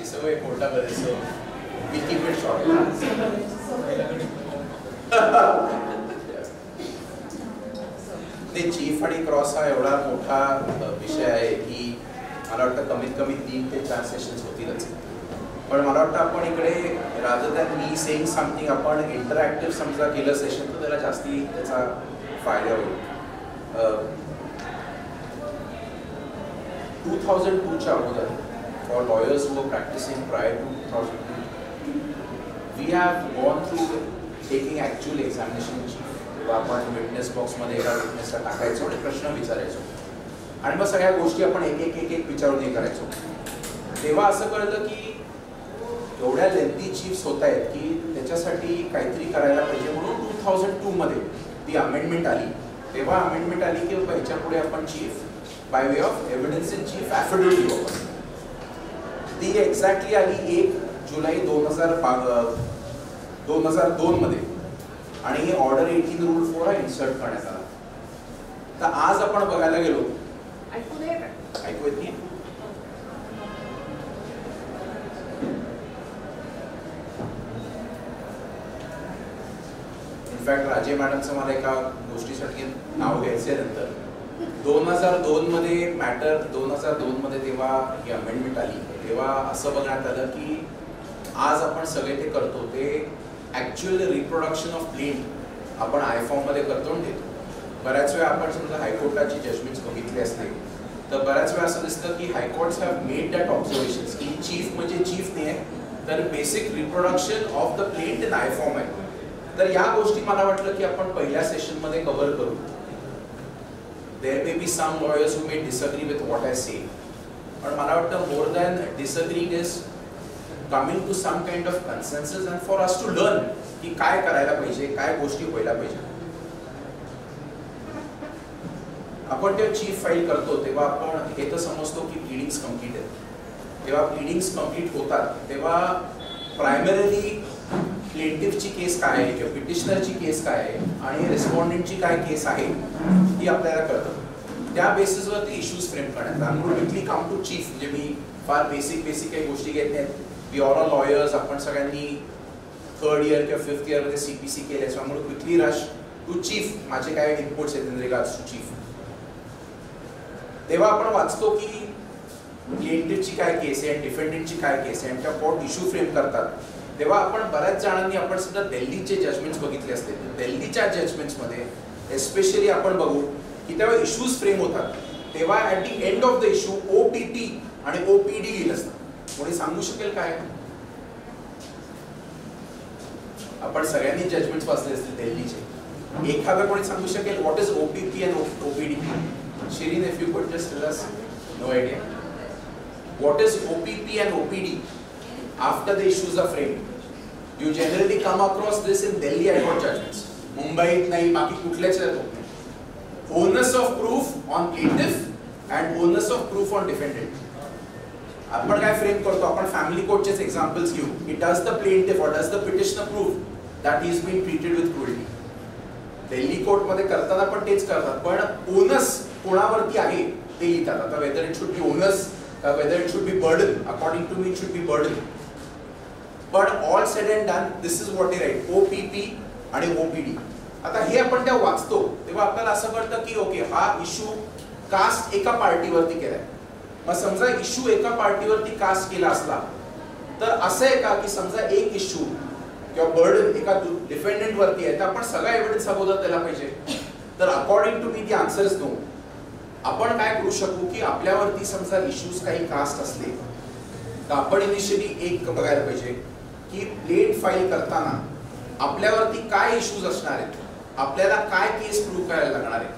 सगळे कोर्टामध्ये so we keep it short. ते चीफ आणि क्रॉस हा एवढा मोठा विषय आहे की मला वाटतं कमीत कमी 3 ते 4 सेशन्स होतीलच. पण मला वाटतं आपण इकडे rather than me saying something आपण इंटरॅक्टिव्ह समजा केलं सेशन तर त्याला जास्ती त्याचा फायदा होईल. 2002च्या अगोदर for lawyers who were practising prior to 2002 we have gone through taking actual examination chief. तेव्हा आपण विटनेस बॉक्समध्ये एका विटनेसला टाकायचो आणि प्रश्न विचारायचो आणि मग सगळ्या गोष्टी आपण एक विचारून हे करायचो. तेव्हा असं कळलं की एवढ्या लेंथी चीफ्स होत आहेत की त्याच्यासाठी काहीतरी करायला पाहिजे. म्हणून 2002 मध्ये ती अमेंडमेंट आली. तेव्हा अमेंडमेंट आली की ह्याच्या पुढे आपण chief by way of evidence in chief affidavit घेऊ. ती एक्झॅक्टली आली 1 जुलै 2002 मध्ये आणि ही ऑर्डर 18 रूल 4 इन्सर्ट करण्यात आला. तर आज आपण बघायला गेलो ऐकू येत नाही. इनफॅक्ट राजे मॅडमचं मला एका गोष्टीसाठी नाव घ्यायचं आहे नंतर. 2002 मध्ये मॅटर 2002 मध्ये तेव्हा ही अमेंडमेंट आली. तेव्हा असं बघण्यात आलं की आज आपण सगळे ते करतो ते ॲक्च्युअल रिप्रोडक्शन ऑफ प्लेंट आपण आयफॉर्म मध्ये करतो आणि देतो. बऱ्याच वेळा आपण समजा हायकोर्टाची जजमेंट्स बघितले असते तर बऱ्याच वेळा असं दिसतं की high courts have made that observations की चीफ म्हणजे चीफ नाही आहे तर basic reproduction of the plaint in आयफॉर्म आहे. तर या गोष्टी मला वाटलं की आपण पहिल्या सेशन मध्ये कव्हर करू. There may be some lawyers who may disagree with what I say पण मला वाटतं more than disagreeing is coming to some kind of consensus and for us to learn की काय करायला पाहिजे काय गोष्टी व्हायला पाहिजे. आपण ते चीफ फाईल करतो तेव्हा आपण हे तर समजतो की प्लीडिंग्स कम्प्लीट आहेत. तेव्हा प्लीडिंग्स कम्प्लीट होतात तेव्हा प्रायमरीली प्लेंटिफची केस काय आहे किंवा पिटिशनरची केस काय आहे आणि रिस्पॉन्डेंटची काय केस आहे ही आपल्याला कळतं. त्या बेसिसवर ते इश्यूज फ्रेम करण्यात आणि क्विकली कम टू चीफ. म्हणजे मी फार बेसिक काही गोष्टी घेत नाहीत. We all are lawyers. आपण सगळ्यांनी 3rd इयर किंवा 5th इयरमध्ये CPC केले त्यामुळे क्विकली रश टू चीफ. माझे काय इनपुट्स आहेत इन रिगार्ड्स टू चीफ. तेव्हा आपण वाचतो की प्लेंटिफची काय केस आहे डिफेंडंटची काय केस आहे आणि त्या कोर्ट इश्यू फ्रेम करतात. तेव्हा आपण बऱ्याच जणांनी आपण सुद्धा दिल्लीचे जजमेंट्स बघितले असते. दिल्लीच्या जजमेंट्समध्ये एस्पेशली आपण बघू की तेव्हा इश्यूज फ्रेम होतात तेव्हा at the end of the issue OPT आणि OPD लिहिलं असतं. कोणी सांगू शकेल काय? आपण सगळ्यांनी जजमेंट्स वाचले असतील दिल्लीचे. एखादा कोणी सांगू शकेल what is OPP and OPD? Shirin, if you could just tell us. No idea. What is OPP and OPD after the issues are framed? You generally come across this in Delhi High Court judgments. मुंबईत नाही बाकी कुठल्याच होत नाही. Onus of proof on plaintiff and onus of proof on defendant. आपण काय frame करतो आपण फॅमिली कोर्टचेच एक्झाम्पल्स घेऊ. It does the plaintiff or does the petitioner prove that he is being treated with cruelty? Delhi कोर्टमध्ये करताना पण तेच करतात पण ओनस कोणावरती आहे ते लिहितात. आता whether it should be onus whether it should be burden according to me it should be burden. पण all said and done this is what they write OPP आणि OPD. आता हे आपण त्या वाचतो तेव्हा आपल्याला असं कळतं की ओके हा इश्यू कास्ट एका पार्टीवरती केलाय. मग समजा इश्यू एका पार्टीवरती कास्ट केला असला तर असं आहे का की समजा एक इश्यू किंवा बर्डन एका डिफेंडंट वरती आहे तर आपण सगळा एव्हिडन्स अगोदर त्याला पाहिजे. तर according to me the answer is no. आपण काय करू शकू की आपल्यावरती समजा इश्यूज काही कास्ट असले तर आपण इनिशियली एक बघायला पाहिजे की प्लेट फाईल करताना आपल्यावरती काय इश्यूज असणार आहेत आपल्याला काय केस प्रूव्ह करायला लागणार आहे.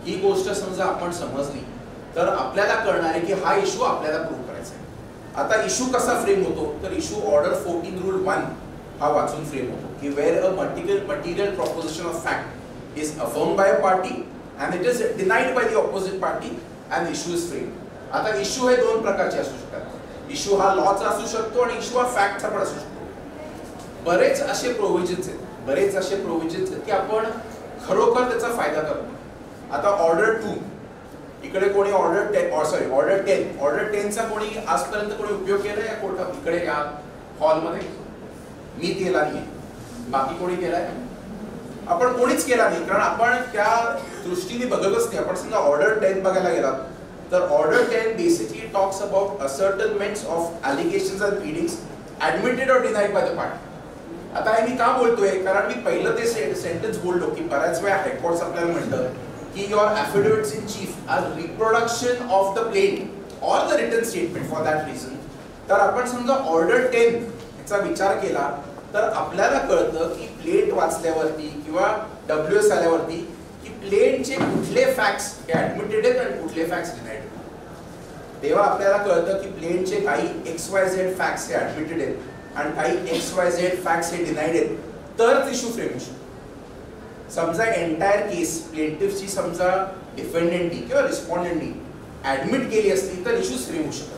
ही गोष्ट समजा आपण समजली तर आपल्याला कळणार आहे की हा इश्यू आपल्याला प्रूव्ह करायचा आहे. आता इश्यू कसा फ्रेम होतो तर इश्यू ऑर्डर 14 रूल 1 हा वाचून फ्रेम होतो की where a material proposition of fact is affirmed by a party and it is denied by the opposite party and issue is frame. आता इश्यू हे 2 प्रकारचे असू शकतात. इश्यू हा लॉचा असू शकतो आणि इश्यू हा फॅक्टचा पण असू शकतो. बरेच असे प्रोव्हिजन्स आहेत की आपण खरोखर त्याचा फायदा करतो. आता ऑर्डर 2 इकडे कोणी ऑर्डर 10 चा कोणी आजपर्यंत कोणी उपयोग केलाय या कोर्टात? इकडे या हॉलमध्ये मी केला नाही, बाकी कोणी केलाय? आपण कोणीच केला नाही, कारण आपण त्या दृष्टीने बघतच नाही. आपण समजा ऑर्डर 10 बघायला गेलात तर order 10 basically talks about ascertainments of allegations and pleadings admitted or denied by the party. आता हे मी का बोलतोय? कारण मी पहिलं ते सेंटेन्स बोललो की बऱ्याच वेळा हायकोर्ट आपल्याला म्हणतं की your affidavits in chief are reproduction of the plate or the written statement for that reason. तर आपण समजा ऑर्डर 10 याचा विचार केला तर आपल्याला कळतं की प्लेट वाचल्यावरती किंवा WS आल्यावरती की प्लेटचे कुठले फॅक्ट्स हे ऍडमिटेड आहेत आणि कुठले फॅक्ट्स डिनाइड. तेव्हा आपल्याला कळतं की प्लेटचे काही XYZ फॅक्ट्स हे ऍडमिटेड आहेत आणि काही XYZ फॅक्ट्स हे डिनाइड आहेत, तरच इश्यू फ्रेम होऊ शकतो. समजा एंटायर केस प्लेंटिफची समजा डिफेंडेंटनी किंवा रिस्पॉन्डेंटनी ऍडमिट केली असती तर इश्यूज फ्रेम होऊ शकतात.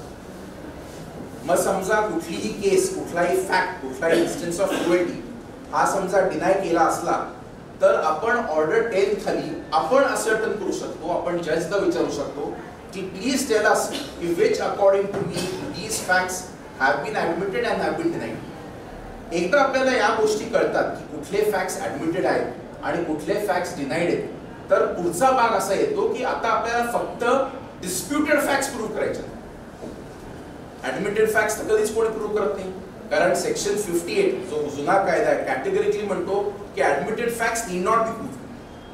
मग समजा कुठलीही केस, कुठलाही फॅक्ट, कुठलाही इन्स्टन्स ऑफ क्रुएल्टी हा समजा डिनाय केला असला तर आपण ऑर्डर 10 खाली आपण असर्टन करू शकतो, आपण जजला विचारू शकतो की प्लीज टेल अस की which according to me these facts have been admitted and have been denied. एकदा आपल्याला या गोष्टी कळतात की कुठले फॅक्ट्स ऍडमिटेड आहेत आणि कुठले फॅक्ट्स डिनाइड आहेत, तर पुढचा भाग असा येतो की आता आपल्याला फक्त डिस्प्युटेड फॅक्ट्स प्रूव्ह करायचे. ऍडमिटेड फॅक्ट्स तर कधीच कोणी प्रूव्ह करत नाही, कारण सेक्शन 58 जो जुना कायदा आहे कॅटेगरिकली म्हणतो की admitted facts need not B prove.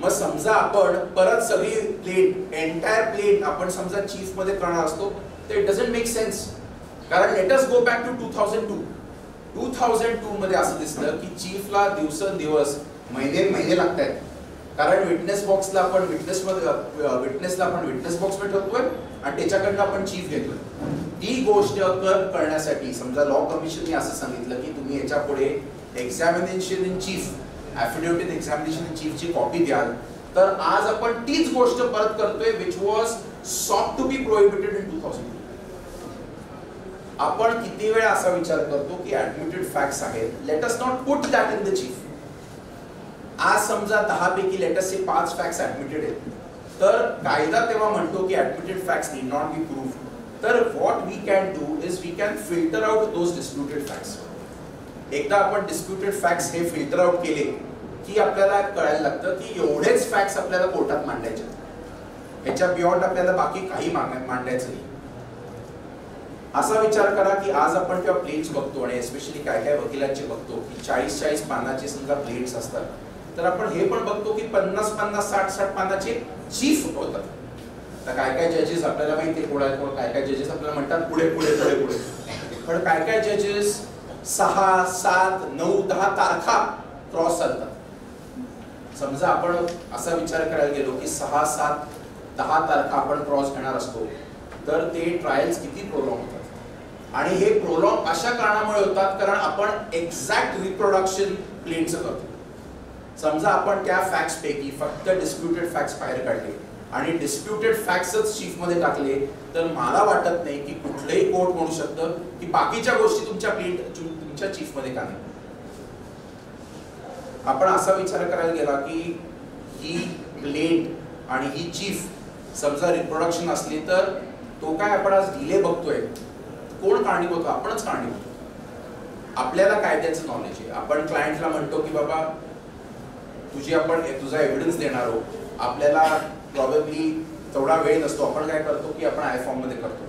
मग समजा आपण परत सगळी प्लेट, एंटायर प्लेट आपण समजा चीफ मध्ये करणार असतो तर इट डझंट मेक सेन्स. कारण let us go back to 2002 मध्ये असं दिसलं की चीफला दिवसेंदिवस महिने लागत आहेत, कारण विटनेस बॉक्सला आपण विटनेसला आपण विटनेस बॉक्स मध्ये ठेवतोय आणि त्याच्याकडनं आपण चीफ घेतोय. ती गोष्ट करण्यासाठी समजा लॉ कमिशनने असं सांगितलं की तुम्ही याच्या पुढे examination in chief, affidavit in examination in चीफची कॉपी द्याल. तर आज आपण तीच गोष्ट परत करतोय which was sought to be prohibited in 2000. आपण किती वेळा असा विचार करतो की ऍडमिटेड फॅक्ट्स आहेत, let us not put that in the chief. आज समजा 10 पैकी let us say 5 facts admitted आहेत, तर कायदा तेव्हा म्हणतो की admitted facts need not be proved. तर what we can do is we can filter out those disputed facts. एकदा आपण डिस्प्युटेड फॅक्ट्स हे फिल्टर आउट केले की आपल्याला कळायला लागतं की एवढेच फॅक्ट्स आपल्याला कोर्टात मांडायचे, ह्याच्या बियॉन्ड आपल्याला बाकी काही मांडायचं नाही. असा विचार करा की आज आपण जेव्हा प्लेट्स बघतो आणि एस्पेशली काय काय वकिलांचे बघतो की 40 पानाचे समजा प्लेट्स असतात, तर आपण हे पण बघतो की 50 60 पानाचे चीफ होतात. तर काय काय जजेस आपल्याला माहिती आहे कोण काय काय जजेस आपल्याला म्हणतात पुढे पुढे पुढे पुढे, पण काय काय जजेस 6 7 9 10 तारखा क्रॉस चालतात. समजा आपण असा विचार करायला गेलो की 6 7 10 तारखा आपण क्रॉस घेणार असतो, तर ते ट्रायल्स किती प्रोलॉंग होतात. आणि हे प्रोलॉंग अशा कारणामुळे होतात कारण आपण एक्झॅक्ट रिप्रोडक्शन प्लेनचं करतो. समजा आपण त्या फॅक्ट्स पैकी फक्त डिस्प्युटेड फॅक्ट्स बाहेर काढले आणि डिस्प्युटेड फॅक्ट्सच चीफ मध्ये टाकले, तर मला वाटत नाही की कुठलंही कोर्ट म्हणू शकतं की बाकीच्या गोष्टी तुमच्या चीफ मध्ये का नाही. आपण असा विचार करायला गेला की ही प्लेट आणि ही चीफ समजा रिप्रोडक्शन असली तर तो काय आपण आज डिले बघतोय, कोण कारणीभूत? आपणच कारणीभूत. आपल्याला कायद्याचं नॉलेज आहे, आपण क्लायंटला म्हणतो की बाबा तुझा एव्हिडन्स देणार आहोत, आपल्याला प्रॉबेबली तेवढा वेळ नसतो. आपण काय करतो की आपण आय फॉर्म मध्ये करतो.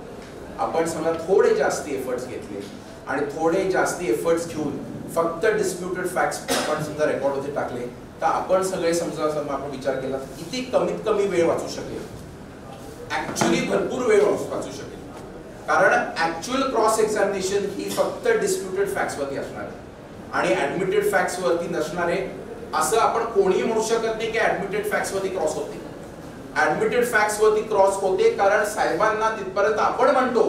आपण समजा थोडे जास्ती एफर्ट्स घेतले आणि थोडे जास्ती एफर्ट्स घेऊन फक्त डिस्प्युटेड फॅक्ट्स आपण समजा रेकॉर्ड मध्ये टाकले, तर आपण सगळे समजा आपण विचार केला किती कमीत कमी वेळ वाचू शकेल. ऍक्च्युअली भरपूर वेळ वाचू शकेल, कारण ऍक्च्युअल क्रॉस एक्झामिनेशन ही फक्त डिस्प्युटेड फॅक्ट्स वरती असणार आहे आणि ऍडमिटेड फॅक्ट्स वरती नसणार आहे. असं आपण कोणीही म्हणू शकत नाही की ऍडमिटेड फॅक्ट्स वरती क्रॉस होते. ऍडमिटेड फॅक्ट्स वरती क्रॉस होते कारण साहेबांना तिथपर्यंत आपण म्हणतो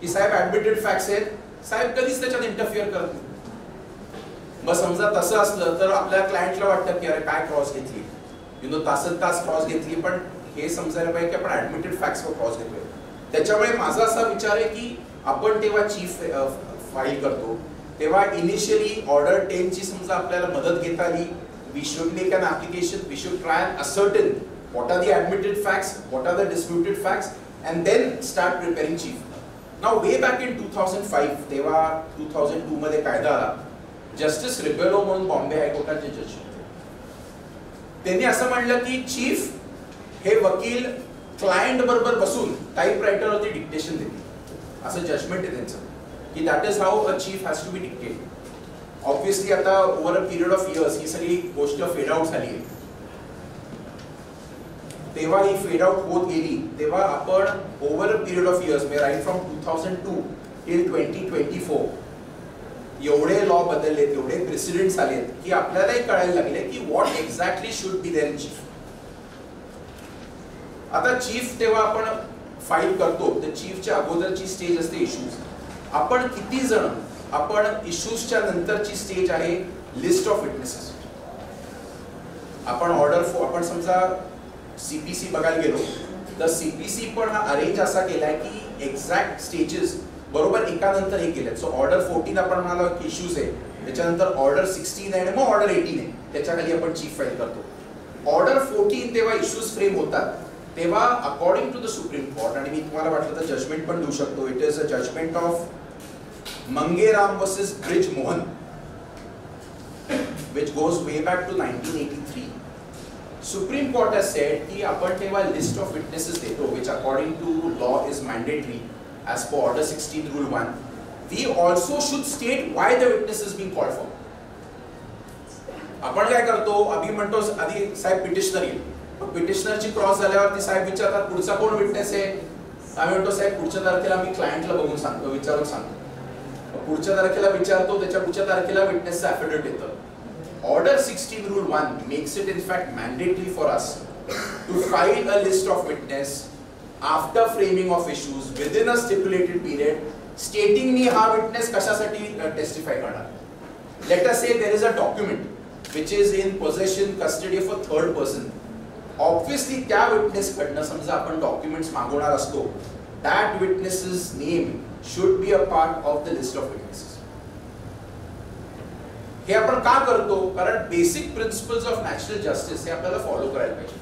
की साहेब ऍडमिटेड फॅक्ट्स आहेत, साहेब कधीच त्याच्यात इंटरफिअर करत नाही. मग समजा तसं असलं तर आपल्या क्लायंटला वाटतं की अरे काय क्रॉस घेतली, तास क्रॉस घेतली, पण हे समजायला पाहिजे की आपण ऍडमिटेड फॅक्ट्स वर क्रॉस घेतोय. त्याच्यामुळे माझा असा विचार आहे की आपण तेव्हा चीफ फाईल करतो तेव्हा इनिशियली ऑर्डर 10 ची समजा आपल्याला मदत घेता आली. We should make an application, we should try and ascertain what are the admitted facts, what are the disputed facts, and then start preparing chief. Now way back in 2005 तेव्हा 2002 मध्ये कायदा आला, जस्टिस रिबेलो म्हणून बॉम्बे हायकोर्टाचे जज होते. त्यांनी असं म्हणलं की चीफ हे वकील क्लायंट बरोबर बसून टाइपरायटरवरती डिक्टेशन देते, असं जजमेंट आहे त्यांचं की that is how a chief has to be dictate. Obviously आता over a period of years ही सगळी गोष्ट फेड आउट झाली आहे. तेव्हा ही फेड आउट होत गेली, तेव्हा आपण over a period of years म्हणजे राईट फ्रॉम 2002 टिल 2024 एवढे लॉ बदलले, एवढे प्रेसिडेंट्स आलेत की आपल्यालाही कळायला लागले की what exactly should be there in chief. आता चीफ तेव्हा आपण फाईल करतो, तर चीफच्या अगोदरची स्टेज असते इश्यूज. आपण किती जण, आपण इश्यूजच्या नंतरची स्टेज आहे लिस्ट ऑफ विटनेसेस. आपण आपण समजा सीपीसी बघायला गेलो तर सीपीसी पण हा अरेंज असा केलाय की एक्झॅक्ट स्टेजेस बरोबर एकानंतर एक केलेत. सो ऑर्डर 14 आपण म्हणालो की इश्यूज आहे, त्याच्यानंतर ऑर्डर 16 आहे आणि मग ऑर्डर 18 आहे, त्याच्याखाली आपण चीफ फाईल करतो. ऑर्डर 14 तेव्हा इश्यूज फ्रेम होतात, तेव्हा according to the supreme Court, आणि मी तुम्हाला वाटलं तर जजमेंट पण देऊ शकतो, it is a judgment of Mangeram versus Brij Mohan which goes way back to 1983. Supreme Court has said की आपण तेव्हा लिस्ट ऑफ विटनेसेस देतो which according to law is mandatory as per order 16 rule 1. We also should state why the witness is being called for. आपण काय करतो, आधी म्हणतो आधी साहेब पिटिशनर येईल, पिटिशनरची क्रॉस झाल्यावर ती साहेब विचारतात पुढचा कोण विटनेस आहे. आम्ही म्हणतो साहेब पुढच्या तारखेला मी क्लायंटला बघून सांगतो, विचारून सांगतो. पुढच्या तारखेला विचारतो, त्याच्या पुढच्या तारखेला विटनेसचं ॲफिडेव्हिट येतं. Order 16 Rule 1 makes it in fact mandatory for us to file a list of witness after framing of issues within a stipulated period stating me हा witness कशासाठी testify करणार. Let us say there is a document which is in possession, custody of a third person. Obviously त्या witness कडनं समजा आपण documents मागवणार असतो, that witness's name should be a part of the list of witnesses. हे आपण का करतो, कारण basic principles of natural justice हे आपल्याला फॉलो करायला पाहिजे.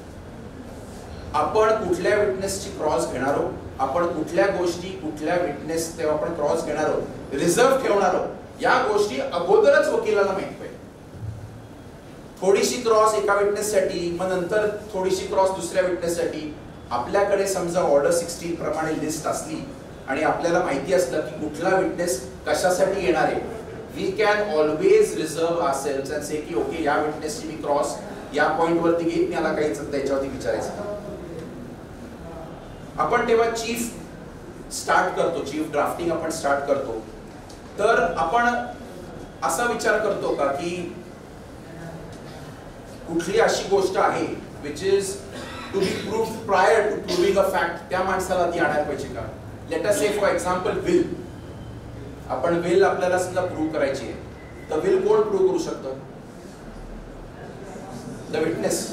आपण कुठल्या विटनेसची क्रॉस घेणार आहोत, आपण कुठल्या गोष्टी कुठल्या विटनेस तेव्हा आपण क्रॉस घेणार आहोत, रिझर्व ठेवणार आहोत, या गोष्टी अगोदरच वकिलाला माहित पाहिजे. थोडीशी क्रॉस एका विटनेससाठी, मग नंतर थोडीशी क्रॉस दुसऱ्या विटनेससाठी. आपल्याकडे समजा ऑर्डर 16 प्रमाणे लिस्ट असली आणि आपल्याला माहिती असलं की कुठला विटनेस कशासाठी येणार आहे, we can always reserve ourselves and say की ओके या विटनेसची मी क्रॉस या पॉइंट वरती घेत, मी याला काही त्याच्यावरती विचारायचं. आपण तेव्हा चीफ स्टार्ट करतो, चीफ ड्राफ्टिंग आपण स्टार्ट करतो, तर आपण असा विचार करतो का की कुठली अशी गोष्ट आहे which is to be proved prior to proving a fact, त्या माणसाला ती आणायला पाहिजे का. Late us say for example will, आपण विल आपल्याला समजा प्रूव्ह करायची आहे, तर विल कोण प्रूव्ह करू शकतो, the witness.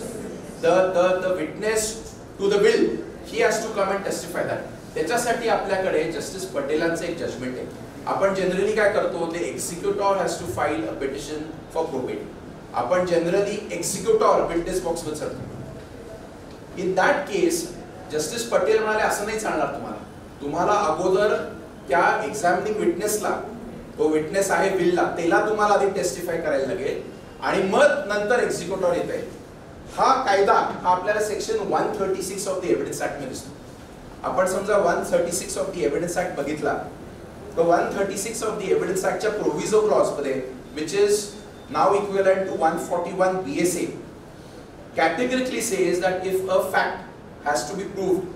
The witness to the will he has to come and testify that. त्याच्यासाठी आपल्याकडे जस्टिस पटेलांचं एक जजमेंट आहे. आपण जनरली काय करतो, ते executor has to file a petition for probate. आपण जनरली एक्झिक्युटॉर विटनेस बॉक्स मध्ये चढतो. In that case justice Patel म्हणाले असं नाही चालणार, तुम्हाला अगोदर त्या एक्झामिनिंग विटनेसला, तो विटनेस आहे विलला, त्याला तुम्हाला आधी टेस्टिफाय करायला लागेल आणि मग नंतर एक्झिक्युटॉर येत आहे. हा कायदा हा आपल्याला section 136 of the evidence act मध्ये दिसतो. आपण समजा 136 ऑफ द एव्हिडन्स ऍक्ट बघितला, तर 136 ऑफ द एव्हिडन्स ऍक्टच्या प्रोव्हिजो क्लॉज मध्ये which is now equivalent to 141 BSA categorically says that if a fact has to be proved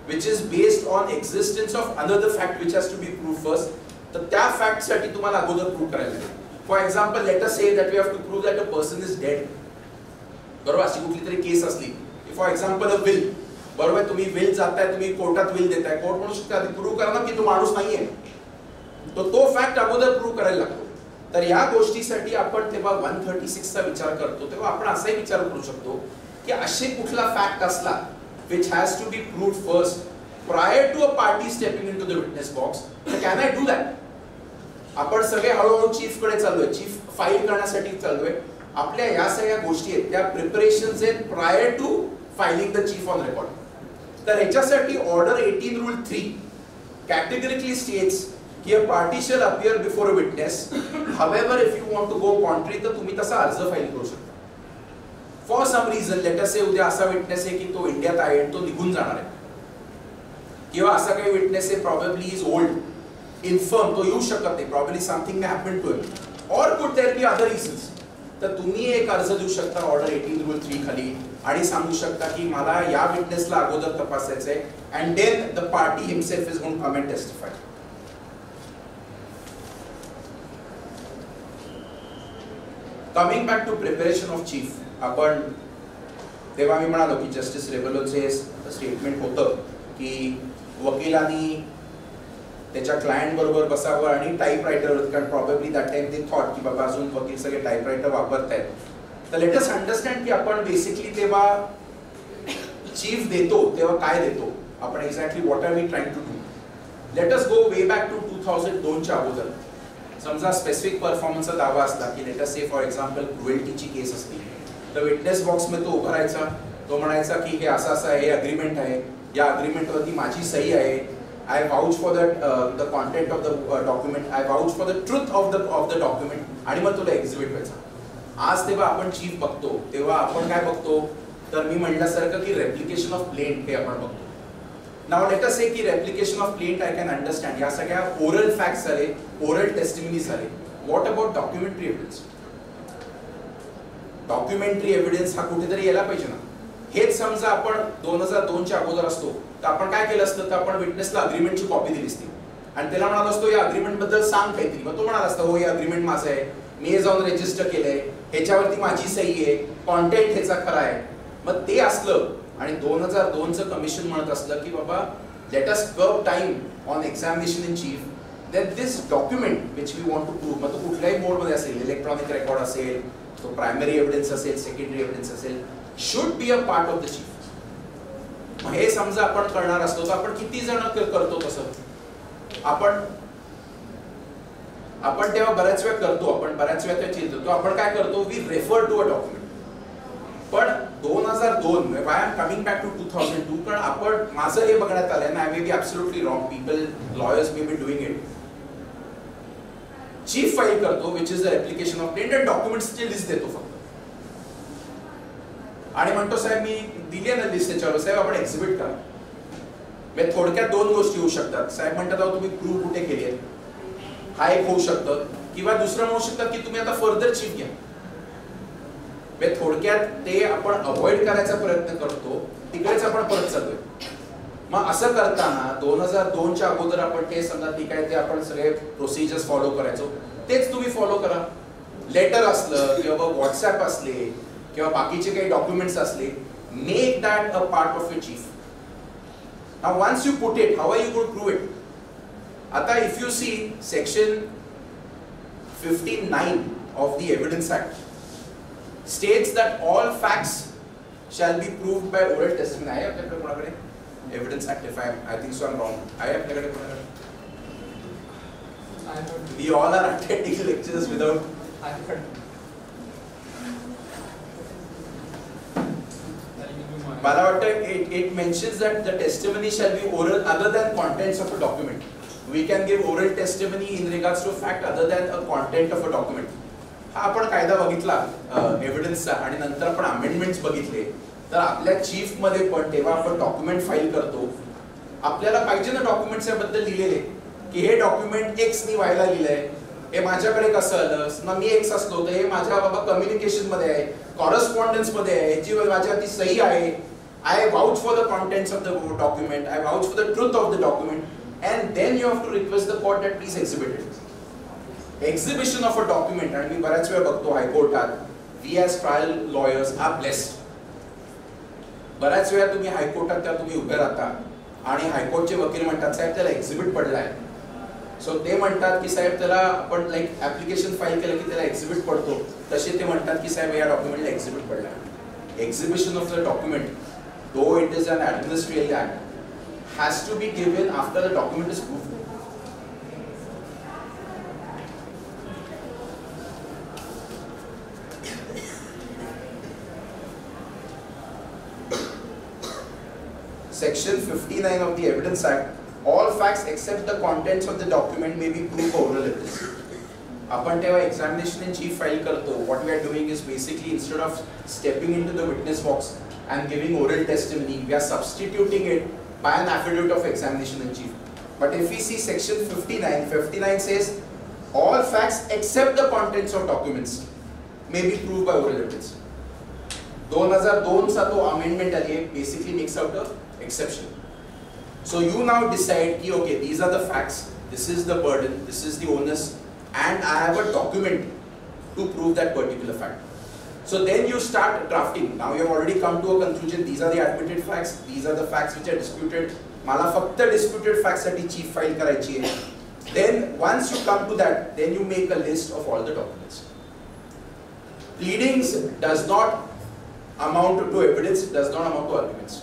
which is based on existence of another fact which has to be proved first, तर त्या fact साठी तुम्हाला अगोदर prove करायला लागेल. For example late us say that we have to prove that a person is dead. बरोबर, अशी कुठली तरी केस असली, फॉर एक्झाम्पल अ विल, बरोबर, तुम्ही विल जाताय, तुम्ही कोर्टात विल देताय, कोर्ट म्हणू शकता आधी प्रूव्ह करा ना की तो माणूस नाहीये, तो फॅक्ट अगोदर प्रूव्ह करायला लागतो. तर या गोष्टीसाठी आपण तेव्हा 136 चा विचार करतो, तेव्हा आपण असाही विचार करू शकतो की असे कुठला फॅक्ट असला which has to be proved first prior to a party stepping into the witness box, so can I do that? आपण सगळे हळूहळू चीफ कडे चाललोय, चीफ फाईल करण्यासाठी चाललोय. आपल्या या सगळ्या गोष्टी आहेत त्या प्रिपरेशन्स आहेत prior to filing the chief on record. तर ह्याच्यासाठी ऑर्डर 18 रूल 3 कॅटेगरिकली स्टेट्स की a party shall appear before a witness. However if you want to go contrary तर तुम्ही तसा अर्ज फाईल करू शकता. For some reason let us say उद्या असा विटनेस आहे की तो इंडियात आहे आणि तो निघून जाणार आहे, किंवा असा काही विटनेस आहे प्रॉबेबली इज ओल्ड, इन्फर्म, तो येऊ शकत नाही, probably something may happen to him or could there be other reasons. तर तुम्ही एक अर्ज देऊ शकता ऑर्डर 18 रूल 3 खाली आणि सांगू शकता की मला या विटनेसला अगोदर तपासायचं आहे and then the party himself is going to come and testify. Coming back to preparation of chief, आपण तेव्हा मी म्हणालो की जस्टिस रेबलोचे स्टेटमेंट होतं की वकिलांनी त्याच्या क्लायंट बरोबर बसावं आणि टाईपरायटर, कारण probably that time they thought की बाबा अजून वकील सगळे टाईपरायटर वापरतायत. तर लेट अस अंडरस्टँड की आपण बेसिकली तेव्हा चीफ देतो तेव्हा काय देतो आपण, exactly what are we trying to do. Let us go way back to 2002च्या अगोदर. समजा स्पेसिफिक परफॉर्मन्सचा दावा असला की let us say for example क्रुएल्टीची केस असते, तर विटनेस बॉक्समध्ये तो उभा राहायचा, तो म्हणायचा की हे असं असं आहे, हे अग्रीमेंट आहे, या अग्रीमेंटवरती माझी सही आहे, I vouch for the content of the document, I vouch for the truth of the document, आणि मग तुला एक्झिबिट व्हायचा. आज तेव्हा आपण चीफ बघतो तेव्हा आपण काय बघतो, तर मी म्हटल्यासारखं की रेप्लिकेशन ऑफ प्लेंट हे आपण बघतो. नाउ लेट अस से की replication of plaint I can understand, या सगळ्या ओरल फॅक्ट्स झाले, ओरल टेस्टिमनी झाले. What about documentary evidence? Documentary evidence हा कुठेतरी यायला पाहिजे ना. हेच समजा आपण 2002च्या अगोदर असतो तर आपण काय केलं असतं, तर आपण विटनेसला अग्रीमेंटची कॉपी दिली असती आणि त्याला म्हणालो असतो या अग्रीमेंट बद्दल सांग काहीतरी. मग तो म्हणाला असता हो हे अग्रीमेंट माझं आहे, मी हे जाऊन रजिस्टर केलंय, ह्याच्यावरती माझी सही आहे, कॉन्टेंट ह्याचा खरा आहे. मग ते असलं आणि 2002चं कमिशन म्हणत असलं की बाबा let us carve time on examination in chief, then this document which we want to prove, मग तो कुठल्याही मोडमध्ये असेल, इलेक्ट्रॉनिक रेकॉर्ड असेल, तो प्रायमरी एव्हिडन्स असेल, सेकंडरी एव्हिडन्स असेल, should be a part of the chief. हे समजा आपण करणार असतो तर आपण किती जण करतो तसं, आपण तेव्हा बऱ्याच वेळा करतो, आपण बऱ्याच वेळा त्याची येतो, आपण काय करतो, we refer to a document. पण 2002 why I am coming back to 2002, कारण आपण माझं हे बघण्यात आलंय ना, I may be absolutely wrong, people lawyers may be doing it. Chief file करतो which is the application of plaint and डॉक्युमेंट्सची लिस्ट देतो फक्त आणि म्हणतो साहेब मी दिली आहे ना लिस्ट, त्याच्यावर साहेब आपण एक्झिबिट करा. म्हणजे थोडक्यात दोन गोष्टी होऊ शकतात. साहेब म्हणतात अहो तुम्ही प्रूव्ह कुठे केली आहे, हा एक होऊ शकतं, किंवा दुसरं होऊ शकतं की तुम्ही आता फर्दर चीफ घ्या. म्हणजे थोडक्यात ते आपण अवॉइड करायचा प्रयत्न करतो, तिकडेच आपण परत चाललोय. मग असं करताना 2002च्या अगोदर आपण ते समजा ठीक आहे ते आपण सगळे प्रोसिजर्स फॉलो करायचो, तेच तुम्ही फॉलो करा. लेटर असलं किंवा व्हॉट्सअप असले किंवा बाकीचे काही डॉक्युमेंट्स असले, make that a part of your chief. Now once you put it, how are you going to prove it? आता if you see section 59 of the evidence act states that all facts shall be proved by oral testimony. आहे आपल्याकडे कोणाकडे evidence act? If I think so I am wrong. आहे आपल्याकडे कोणाकडे? We all are attending lectures without. मला वाटतं it mentions that the testimony shall be oral other than contents of a document. We can give oral testimony in regards to a fact other than a content of a document. हा आपण कायदा बघितला एव्हिडन्सचा आणि नंतर आपण amendments बघितले. तर आपल्या चीफ मध्ये पण तेव्हा आपण डॉक्युमेंट फाईल करतो, आपल्याला पाहिजे ना डॉक्युमेंट्स याबद्दल लिहिलेले की हे डॉक्युमेंट एक्स नी व्हायला लिहिलंय, हे माझ्याकडे कसं आलं, मग मी एक्स असलो तर हे माझ्या बाबा कम्युनिकेशन मध्ये आहे, कॉरेस्पॉन्डन्स मध्ये आहे, जी माझ्यावरती सही आहे. I vouch for the contents of the document, I vouch for the truth of the document, and then you have to request the court that please exhibit it. Exhibition of a document, आणि मी बऱ्याच वेळा बघतो हायकोर्टात, we as trial lawyers are blessed. बऱ्याच वेळा तुम्ही हायकोर्टात त्या तुम्ही उभे राहता आणि हायकोर्टचे वकील म्हणतात साहेब त्याला एक्झिबिट पडलाय. सो ते म्हणतात की साहेब त्याला आपण लाईक ऍप्लिकेशन फाईल केलं की त्याला एक्झिबिट पडतो, तसे ते म्हणतात की साहेब या डॉक्युमेंटला एक्झिबिट पडलाय. Exhibition of the document, though it is an administrative act, has to be given after the document is proved. Section 59 of the Evidence Act, all facts except the contents of the document may be proved by oral evidence. आपण तेव्हा examination in chief file करतो, what we are doing is basically instead of stepping into the witness box and giving oral testimony, we are substituting it by an affidavit of examination in chief. But if we see section 59 says all facts except the contents of documents may be proved by oral evidence. 2002 चा तो amendment आली आहे, basically makes out a exception. So you now decide कि okay, these are the facts, this is the burden, this is the onus, and I have a document to prove that particular fact. So then you start drafting. Now you have already come to a conclusion. These are the admitted facts. These are the facts which are disputed. मला फक्त disputed facts साठी chief file करायची आहे. Then once you come to that, then you make a list of all the documents. Pleadings does not amount to evidence. It does not amount to arguments.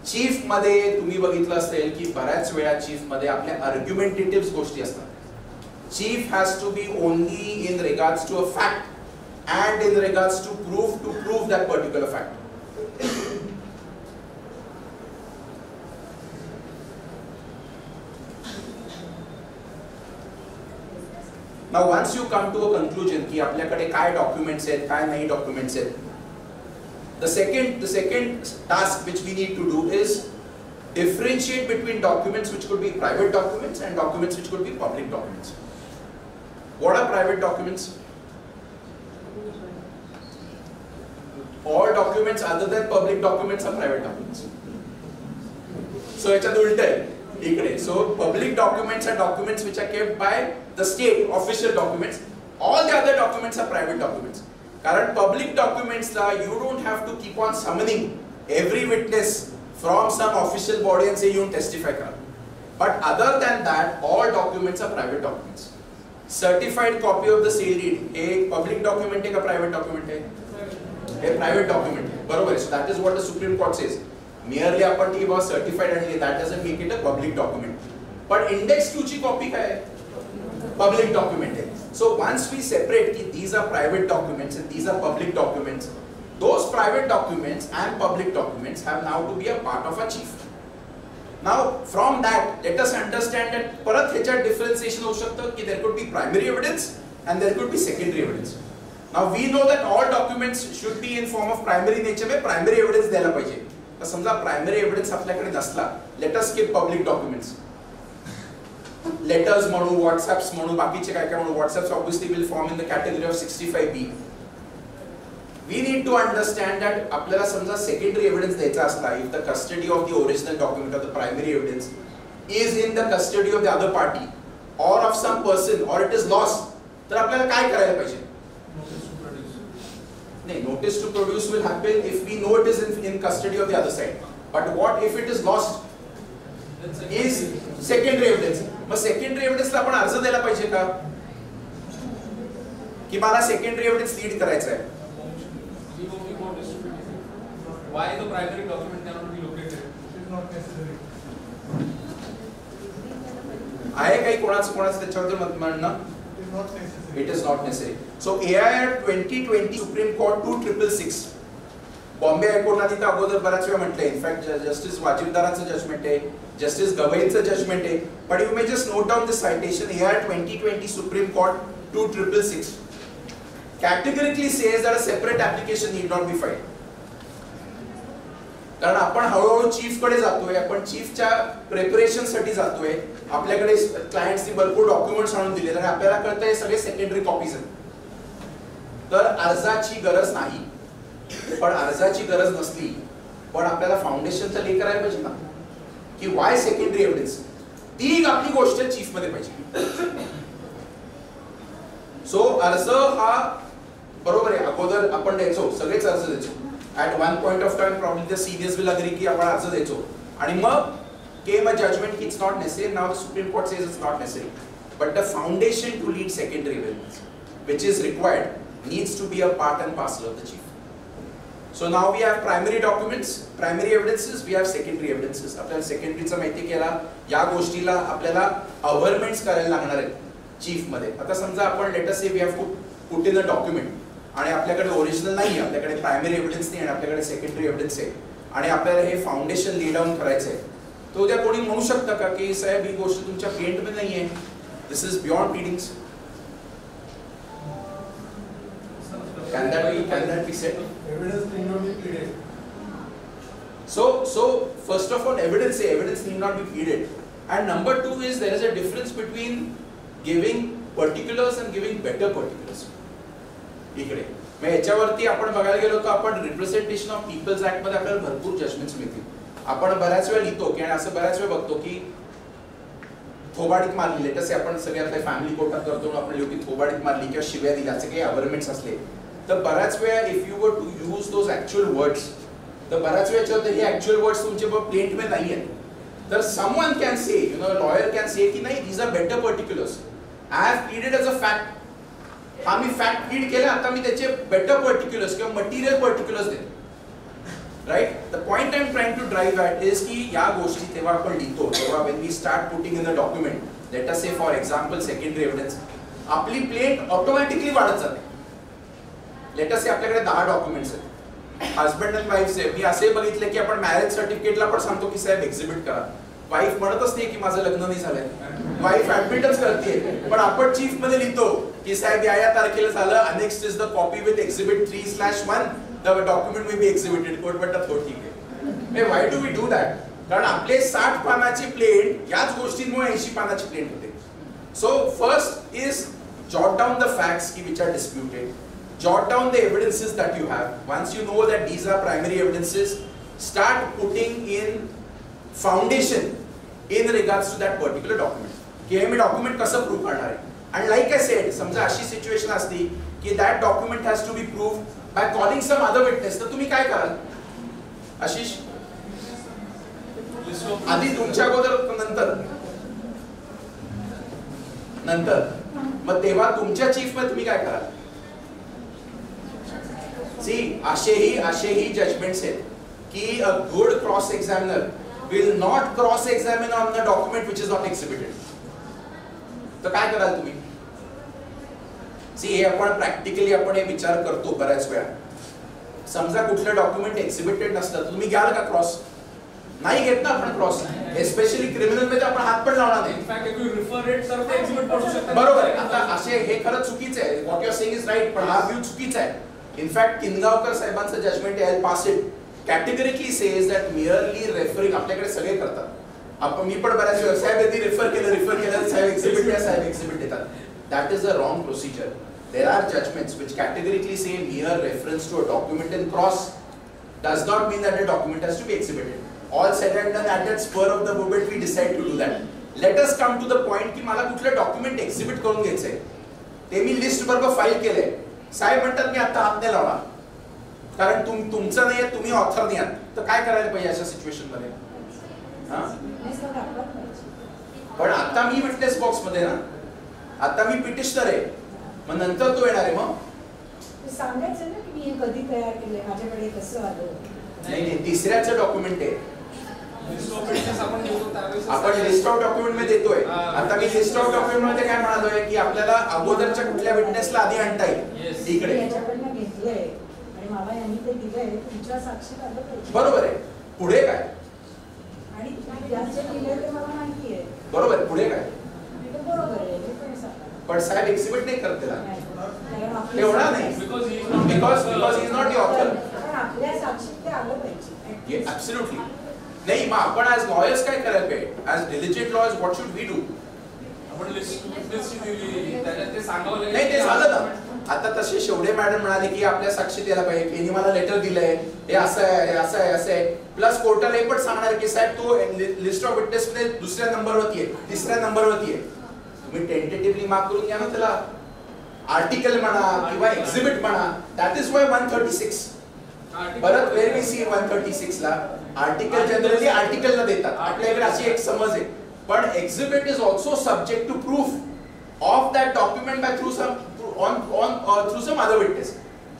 Chief मध्ये तुम्ही बघितलं असेल की बऱ्याच वेळा chief मध्ये आपल्या argumentative गोष्टी असतात. Chief has to be only in regards to a fact and in regards to prove that particular fact. Now once you come to a conclusion की आपल्याकडे काय documents आहेत, काय नाही documents आहेत, the second task which we need to do is differentiate between documents which could be private documents and documents which could be public documents. What are private documents? All documents other than public documents are private documents. So याच्यात उलट आहे इकडे. So public documents are documents which are kept by the state, official documents. All the other documents are private documents. कारण public documents ला you don't have to keep on summoning every witness from some official body and say you testify करा. But other than that, all documents are private documents. Certified copy of the sale deed एक public document है का private document है? A private document है, बरोबर है. So that is what the Supreme Court says. Merely आपण ती बाबा certified आणि that doesn't make it a public document. But index 2 ची copy काय है? Public document है. So once we separate कि these are private documents and these are public documents, those private documents and public documents have now to be a part of a chief. Now from that, let us understand that परत ह्याच्यात differentiation होऊ शकतं की there could be primary evidence and there could be secondary evidence. Now we know that all documents should be in form of primary nature में primary evidence द्यायला पाहिजे. तर समजा primary evidence आपल्याकडे नसला, let us skip public documents. Letters म्हणू, WhatsApps म्हणू, बाकीचे काय काय म्हणू, WhatsApps obviously will form in the category of 65B. We need to understand that आपल्याला समजा secondary evidence द्यायचा असला, if the custody of the original document or the primary evidence is in the custody of the other party or of some person or it is lost, तर आपल्याला काय करायला पाहिजे? नहीं, notice to produce will happen if we know it is in custody of the other side. But what if it is lost? Is secondary evidence. मग secondary evidence ला आपण अर्ज द्यायला पाहिजे का? कि मला secondary evidence लीड करायचा आहे. Why the primary document cannot be located? It is not necessary. आहे काही कोणाचं त्याच्याबद्दल मत म्हणणं? It is not necessary. It is not necessary. So AIR 2020 Supreme Court 2666 Bombay हायकोर्टाने तिथे अगोदर बराच वेळा म्हटलंय. इनफॅक्ट जस्टिस वाजिबदारांचं जजमेंट आहे, जस्टिस गवईंचं जजमेंट आहे. But you may just note down this citation. AIR 2020 Supreme Court 2666 categorically says that a separate application need not be filed. कारण आपण हळूहळू चीफ कडे जातोय, आपण चीफच्या प्रिपरेशन साठी जातोय. आपल्याकडे क्लायंट्सनी भरपूर डॉक्युमेंट्स आणून दिले आणि आपल्याला कळतंय सगळे सेकंडरी कॉपीज आहेत. तर अर्जाची गरज नाही, पण अर्जाची गरज नसली पण आपल्याला फाउंडेशन तर हे करायला पाहिजे ना की वाय सेकंडरी एव्हिडन्स, ती आपली गोष्ट चीफ मध्ये पाहिजे. सो अर्ज हा बरोबर आहे, अगोदर आपण द्यायचो, सगळेच अर्ज द्यायचो. At one point of time, probably the seniors will agree कि आपण अर्ज द्यायचो आणि मग came a judgment कि it's not necessary. Now the Supreme Court says it's not necessary. But the foundation to lead secondary evidence, which is required, needs to be a part and parcel of the chief. So now we have primary documents, primary evidences, we have secondary evidences. आपल्याला सेकंडरीचा माहिती केला, या गोष्टीला आपल्याला अव्हरमेंट्स करायला लागणार आहेत chief मध्ये. आता समजा आपण let us say we have put in a document आणि आपल्याकडे ओरिजिनल नाही, आपल्याकडे प्रायमरी एव्हिडन्स नाही आणि आपल्याकडे सेकंडरी एव्हिडन्स आहे आणि आपल्याला हे फाउंडेशन ले डाऊन करायचंय, तर उद्या कोणी म्हणू शकतं का की साहेब ही गोष्ट तुमच्या पेंटमध्ये नाहीये, this is beyond pleadings? Can that be said? Evidence need not be pleaded. So first of all, evidence need not be pleaded. And number two is there is a difference between giving particulars and giving better particulars. इकडे मग याच्यावरती आपण बघायला गेलो तर आपण representation of people's act मध्ये आपल्याला भरपूर जजमेंट्स मिळतील. आपण बऱ्याच वेळा लिहितो की आणि असं बऱ्याच वेळा बघतो की थोबाडीत मारली, लेट असे आपण सगळे आपल्या फॅमिली कोर्टात करतो, आपण लिहू की थोबाडीत मारली किंवा शिव्या दिल्या, असे काही अवर्मेंट्स असले तर बऱ्याच वेळा if you were to use those actual words, तर बऱ्याच वेळा हे ऍक्च्युअल वर्ड्स तुमचे प्लेंट मध्ये नाही आहेत, तर someone can say, you know, lawyer can say की नाही these are better particulars, I have pleaded as a fact, हा मी फॅक्ट प्लीड केला, आता मी त्याचे बेटर पर्टिक्युलर्स किंवा मटेरियल पर्टिक्युलर्स देतो. Right, the point I am trying to drive at is की या गोष्टी तेव्हा आपण लिहितो तेव्हा when we start putting in the document, let us say for example secondary evidence, आपली प्लेट ऑटोमॅटिकली वाढत जाते. लेट अस से आपल्याकडे 10 डॉक्युमेंट्स आहेत, हस्बंड अँड वाईफ से, मी असे बघितले की आपण मॅरेज सर्टिफिकेटला पण सांगतो की साहेब एक्झिबिट करा, वाईफ म्हणतच नाही की माझं लग्न नाही झालंय, वाईफ ऍडमिटच करते, पण आपण चीफ मध्ये लिहितो की साहेब या तारखेला झालं, annexed is the copy with exhibit 3/1, the document may be exhibited, court म्हणतात हो ठीक आहे. Why do we do that? कारण आपले 60 पानाची प्लेट याच गोष्टींमुळे 80 पानाची प्लेट होते. So first is jot down the facts which are disputed, jot down the evidences that you have. Once you know that these are primary evidences, start putting in foundation in regards to that particular document. की हे मी document कसं prove करणार आहे. आणि like I said, समजा अशी situation असती की that document has to be proved by calling some other witness, तर तुम्ही काय कराल आशिष? आधी तुमच्या अगोदर नंतर मग तेव्हा तुमच्या चीफ मध्ये तुम्ही काय कराल? सी असेही जजमेंट्स आहेत की a good cross examiner will not cross examine on the document which is not exhibited. तर काय कराल तुम्ही? सी हे आपण प्रॅक्टिकली आपण हे विचार करतो बऱ्याच वेळा. समजा कुठलं डॉक्युमेंट एक्झिबिटेड नसतं, तुम्ही घ्याल का क्रॉस? नाही घेत ना आपण क्रॉस, एस्पेशली क्रिमिनल मध्ये आपण हात पण लावणार नाही. In fact if you refer it तर ते एक्झिबिट करू शकतात. बरोबर आहे. आता असे हे खरं चुकीचं आहे, what you are saying is right, पण हा व्ह्यू चुकीचा आहे. इनफॅक्ट किनगावकर साहेबांचं जजमेंट आहे, pass it categorically says that merely referring, आपल्याकडे सगळे करतात, आपण मी पण बऱ्याच वेळा साहेब यांनी रेफर केलं साहेब एक्झिबिट द्या, साहेब एक्झिबिट देतात. That is a wrong procedure. There are judgments which categorically say mere reference to a document in cross does not mean that the document has to be exhibited. All said and done, at that spur of the moment we decide to do that. Let us come to the point की मला कुठलं document exhibit करून घ्यायचंय, ते मी list बरोबर file केलंय, साहेब म्हणतात मी आता हात नाही लावणार कारण तुमचं नाही, तुम्ही ऑथर नाही आहात, तर काय करायला पाहिजे अशा सिच्युएशन मध्ये? पण आता मी विटनेस बॉक्स मध्ये ना, आता मी पिटिशनर आहे, मग नंतर तो येणार आहे, मग सांगायचं ना की मी हे कधी तयार केलंय, माझ्याकडे कसं आलं. नाही, तिसऱ्याचं डॉक्युमेंट आहे, आपण लिस्ट ऑफ डॉक्युमेंट मध्ये देतोय. आता मी लिस्ट ऑफ डॉक्युमेंट मध्ये काय म्हणालोय की आपल्याला अगोदरच्या कुठल्या विटनेसला आधी आणता येईल इकडे. याच्याकडनं घेतलंय आणि मला यांनी ते दिलंय, तुमच्या साक्षीत आलं पाहिजे. बरोबर आहे. पुढे काय? आणि ज्यांचे दिलंय ते मला माहिती आहे. बरोबर आहे. पुढे काय? बरोबर आहे, पण साहेब एक्झिबिट नाही करत त्याला, तेवढा नाही, because he is not the author. आपल्या साक्षीत ते आलं पाहिजे. ऍब्सोल्युटली नाही. मग आपण ऍज लॉयर्स काय करायला पाहिजे? As diligent lawyers what should we do? आपण लिस्ट दिली, त्याच्यात ते सांगावं लागेल. नाही, ते झालं ना. आता तसे शेवडे मॅडम म्हणाले की आपल्या साक्षीत यायला पाहिजे, की मला लेटर दिलंय, हे असं आहे, असं आहे, असं आहे. प्लस कोर्टाला हे पण सांगणार की साहेब तो लिस्ट ऑफ विटनेस मध्ये दुसऱ्या नंबरवरती आहे, तिसऱ्या नंबरवरती आहे. तुम्ही टेंटेटिव्हली मार्क करून घ्या ना त्याला, आर्टिकल म्हणा किंवा एक्झिबिट म्हणा. That is why 136. परत वेर वी सी 136 ला आर्टिकल जनरली आर्टिकलला देतात. आपल्याकडे अशी एक समज आहे, पण exhibit is also subject to proof of that document by through some other witness.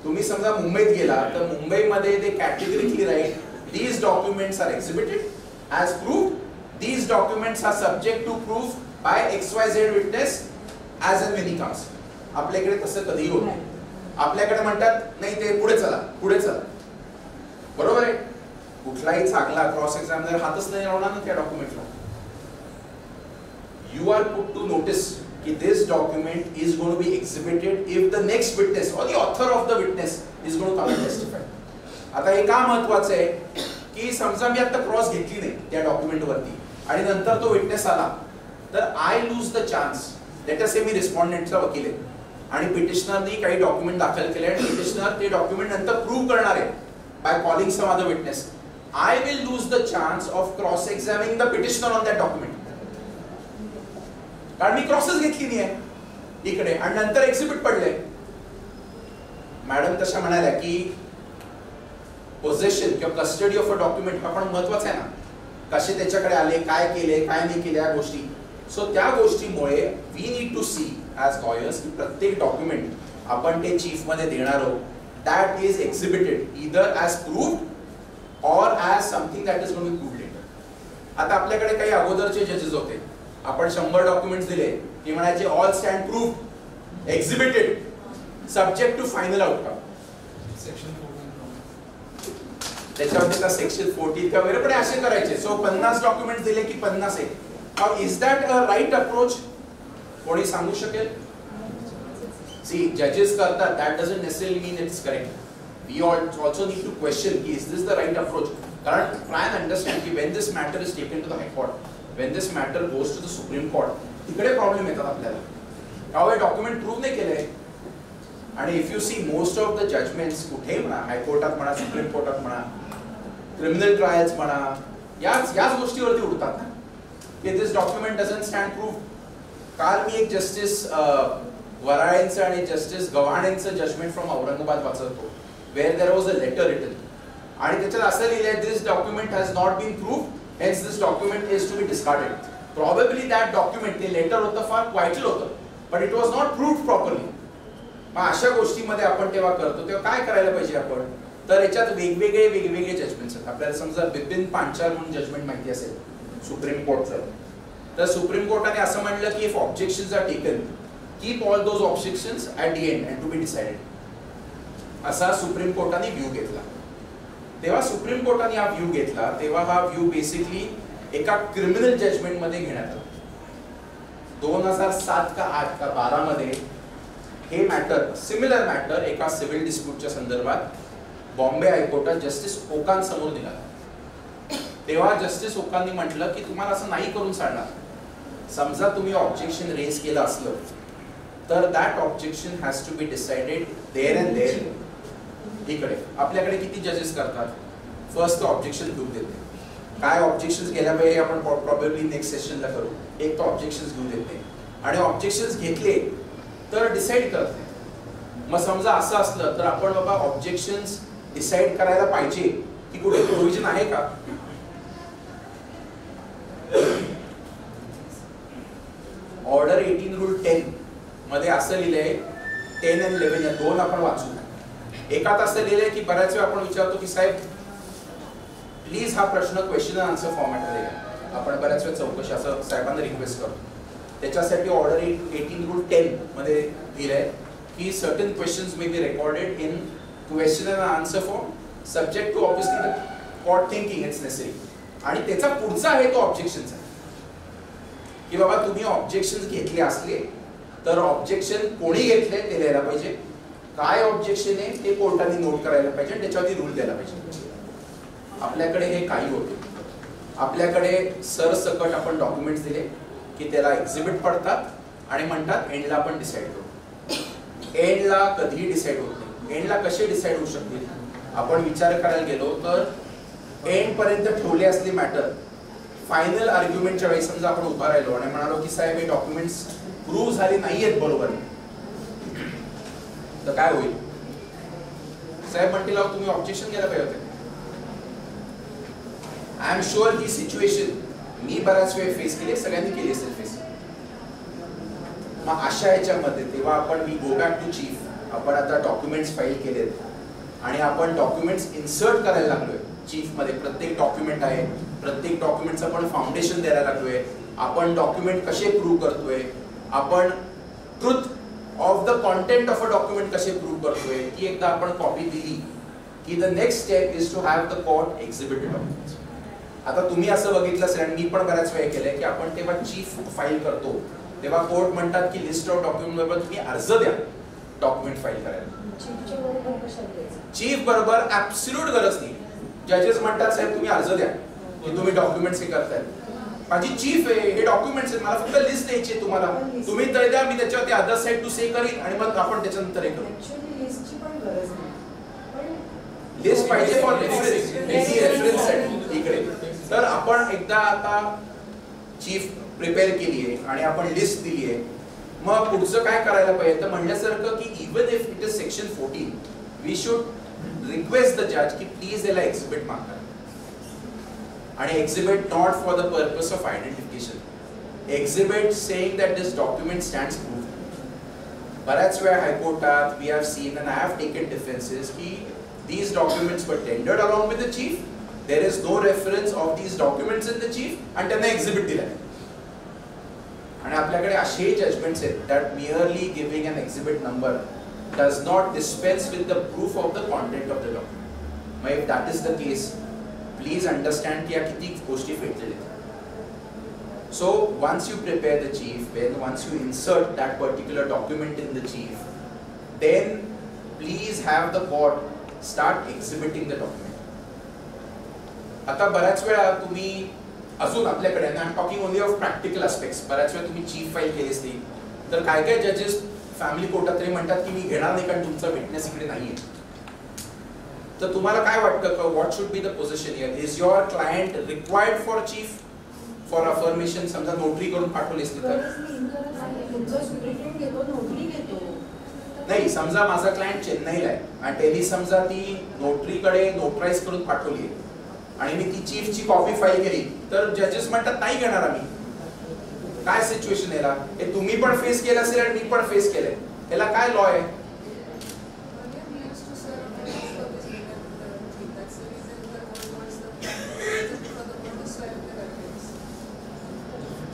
तुम्ही समजा मुंबईत गेला तर मुंबईमध्ये ते categorically write, these documents are exhibited as proof, these documents are subject to proof by XYZ witness as and when he comes. आपल्याकडे तसं कधीही होत नाही. आपल्याकडे म्हणतात नाही ते पुढे चला, पुढे चला, बरोबर आहे. कुठलाही चांगला क्रॉस एक्झामिनर हातच नाही लावणार ना त्या डॉक्युमेंटला. You are put to notice कि this document is going to be exhibited if the next witness or the author of the witness is going to come and testify. आता हे का महत्वाचं आहे की समजा मी आता क्रॉस घेतली नाही त्या डॉक्युमेंट वरती आणि नंतर तो विटनेस आला तर I lose the chance. Let us say मी रिस्पॉन्डेंटचा वकील आहे आणि पिटिशनरनी काही डॉक्युमेंट दाखल केले आणि पिटिशनर ते डॉक्युमेंट नंतर प्रूव्ह करणार आहे by calling some other witness. I will lose the chance of cross examining the petitioner on that document, कारण मी क्रॉसेस घेतली नाही आहे इकडे आणि नंतर एक्झिबिट पडले. मॅडम तशा म्हणाल्या की पोझेशन किंवा कस्टडी ऑफ अ डॉक्युमेंट हा पण महत्वाचा आहे ना, कसे त्याच्याकडे आले, काय केले, काय नाही केले, या गोष्टी. सो त्या गोष्टीमुळे we need to see as lawyers की प्रत्येक डॉक्युमेंट आपण ते चीफ मध्ये देणार आहोत that is exhibited either as proved or as something that is going to be proved later. आता आपल्याकडे काही अगोदरचे जजेस होते, आपण 100 डॉक्युमेंट्स दिले की म्हणायचे all stand proved exhibited subject to final outcome. त्याच्यावर त्या सेक्शन 14 का वगैरे पण असे करायचे. सो 50 डॉक्युमेंट्स दिले की 50 आहे. How is that a right approach? कोणी सांगू शकेल? सी जजेस करतात, that doesn't necessarily mean it's correct. We also need to question की is this the right approach. कारण ट्राय अँड अंडरस्टँड की when this matter is taken to the high court, when this matter goes to the supreme court, तिकडे problem येतात आपल्याला. त्यामुळे document prove नाही केले. आणि if you see most of the judgements कुठेही म्हणा, हायकोर्टात म्हणा, सुप्रीम कोर्टात म्हणा, क्रिमिनल ट्रायल्स म्हणा, याच गोष्टीवरती उडतात ना की this document doesn't stand prove. काल मी एक जस्टिस वराळेंचं आणि जस्टिस गव्हाणेंचं जजमेंट फ्रॉम औरंगाबाद वाचत होतो, where there was a letter written आणि त्याच्यात असं लिहिलंय this document has not been proved, hence this document is to be discarded. Probably that document, the letter होतं फार vital होतं, but it was not proved properly. मग अशा गोष्टीमध्ये आपण तेव्हा करतो तेव्हा काय करायला पाहिजे आपण? तर याच्यात वेगवेगळे जजमेंट्स आहेत. आपल्याला समजा बिपिन पांचाल म्हणून जजमेंट माहिती असेल सुप्रीम कोर्टचं, तर सुप्रीम कोर्टाने असं म्हणलं की if objections are taken keep all those objections at the end and to be decided. असा सुप्रीम कोर्टाने व्ह्यू घेतला. तेव्हा सुप्रीम कोर्टाने हा व्ह्यू घेतला तेव्हा हा व्ह्यू बेसिकली एका क्रिमिनल जजमेंट मध्ये घेण्यात आला. 2007 का 8 का 12 मध्ये हे मॅटर, सिमिलर मॅटर एका सिव्हिल डिस्प्यूटच्या संदर्भात बॉम्बे हायकोर्टात जस्टिस ओकान समोर निघाला. तेव्हा जस्टिस ओकांनी म्हटलं की तुम्हाला असं नाही करून चालणार. समजा तुम्ही ऑब्जेक्शन रेज केलं असलं तर that objection has to be decided there and there. इकडे आपल्याकडे किती जजेस करतात? फर्स्ट ऑब्जेक्शन घेऊन देते. काय ऑब्जेक्शन्स गेल्या पाहिजे आपण प्रॉब्लेमली नेक्स्ट सेशनला करू. एक तर ऑब्जेक्शन्स घेऊन देते आणि ऑब्जेक्शन्स घेतले तर डिसाईड करत नाही. मग समजा असं असलं तर आपण बाबा ऑब्जेक्शन्स डिसाईड करायला पाहिजे की कुठे प्रोव्हिजन आहे का? ऑर्डर 18 रूल 10 मध्ये असं लिहिलंय, 10 आणि 11 या दोन आपण वाचू. एकात असं लिहिलंय की बऱ्याच वेळा आपण विचारतो की साहेब प्लीज हा प्रश्न क्वेश्चन अँड आन्सर फॉर्मॅटमध्ये द्या. आपण बऱ्याच वेळा चौकशी असं साहेबांना रिक्वेस्ट करतो. त्याच्यासाठी ऑर्डर 18 रूल 10 मध्ये लिहिलंय की certain questions may be recorded in question and answer form subject to obviously the court thinking it's necessary. आणि त्याचा पुढचा आहे तो ऑब्जेक्शनचा की बाबा तुम्ही ऑब्जेक्शन घेतले असले तर ऑब्जेक्शन कोणी घेतले ते लिहायला पाहिजे, काय ऑब्जेक्शन आहे ते कोर्टाने नोट करायला पाहिजे, त्याच्यावरती रूल द्यायला पाहिजे. आपल्याकडे हे काही होते. आपल्याकडे सरसकट आपण डॉक्युमेंट्स दिले की त्याला एक्झिबिट पडतात आणि म्हणतात एंडला आपण डिसाईड करू. एंडला कधीही डिसाईड होत नाही. एंडला कसे डिसाईड होऊ शकतील? आपण विचार करायला गेलो तर एंड पर्यंत ठेवले असले मॅटर फायनल आर्ग्युमेंटच्या वेळी समजा आपण उभा राहिलो आणि म्हणालो की साहेब हे डॉक्युमेंट्स प्रूव्ह झाले नाहीयेत बरोबर, तर काय होईल? साहेब म्हणतील तुम्ही ऑब्जेक्शन घ्यायला पाहिजे होते. आय एम शुअर ही सिच्युएशन मी बऱ्याच वेळ फेस केली, सगळ्यांनी केली असेल फेस. मग अशा याच्यामध्ये तेव्हा आपण we go back to chief. आपण आता डॉक्युमेंट्स फाईल केलेत आणि आपण डॉक्युमेंट्स इन्सर्ट करायला लागलोय चीफ मध्ये. प्रत्येक डॉक्युमेंट आहे, प्रत्येक डॉक्युमेंटचं आपण फाउंडेशन द्यायला लागलोय. आपण डॉक्युमेंट कसे प्रूव्ह करतोय, आपण truth of the content of a document कसे प्रूव्ह करतोय. की एकदा आपण कॉपी दिली की the next step is to have the court exhibit the documents. आता तुम्ही असं बघितलं असेल आणि मी पण बऱ्याच वेळा केलंय की आपण तेव्हा चीफ फाईल करतो तेव्हा कोर्ट म्हणतात की लिस्ट ऑफ डॉक्युमेंट बरोबर तुम्ही अर्ज द्या डॉक्युमेंट फाईल करायला. चीफ बरोबर ऍब्सोल्यूट गरज नाही. जजेस म्हणतात साहेब तुम्ही अर्ज द्या की तुम्ही डॉक्युमेंट्स हे करताय. माझी चीफ आहे, हे डॉक्युमेंट्स आहेत, मला फक्त लिस्ट द्यायची आहे तुम्हाला, तुम्ही तर द्या, मी त्याच्यावरती अदर साइड टू से करीन आणि मग आपण त्याच्यानंतर हे करू. लिस्ट पाहिजे फॉर रेफरन्स इकडे. तर आपण एकदा आता चीफ प्रिपेअर केली आहे आणि आपण लिस्ट दिली आहे, मग पुढचं काय करायला पाहिजे तर म्हणल्यासारखं की even if it is section 14 we should request the जज की प्लीज याला एक्झिबिट मागा आणि exhibit not for the purpose of identification, exhibit saying that this document stands proof. बऱ्याच वेळा हायकोर्टात we have seen and I have taken defences की these documents were tendered along with the chief, there is no reference of these documents in the chief and त्यांना exhibit दिलाय. आणि आपल्याकडे असे judgements आहेत that merely giving an exhibit number does not dispense with the proof of the content of the document. मग if that is the case, please understand की या किती गोष्टी फेटलेल्या आहेत. So once you prepare the chief, once you insert that particular document in the chief, then please have the court start exhibiting the document. आता बऱ्याच वेळा तुम्ही अजून आपल्याकडे ना, I'm talking only of practical aspects, बऱ्याच वेळा तुम्ही चीफ फाईल केली असती तर काय काय जजेस फॅमिली कोर्टात तरी म्हणतात की मी घेणार नाही कारण तुमचा विटनेस इकडे नाहीये. तर तुम्हाला काय वाटतं what should be the position here? Is your client required for chief for affirmation? समजा नोटरी करून पाठवली असती तर नाही, समजा माझा क्लायंट चेन्नईला आहे आणि त्यांनी समजा ती नोटरीकडे नोटराईज करून पाठवली आहे आणि मी ती चीफची कॉपी फाईल केली तर जजेस म्हणतात नाही घेणार आम्ही. काय सिच्युएशन याला? हे तुम्ही पण फेस केलं असेल आणि मी पण फेस केलंय. याला काय लॉ आहे?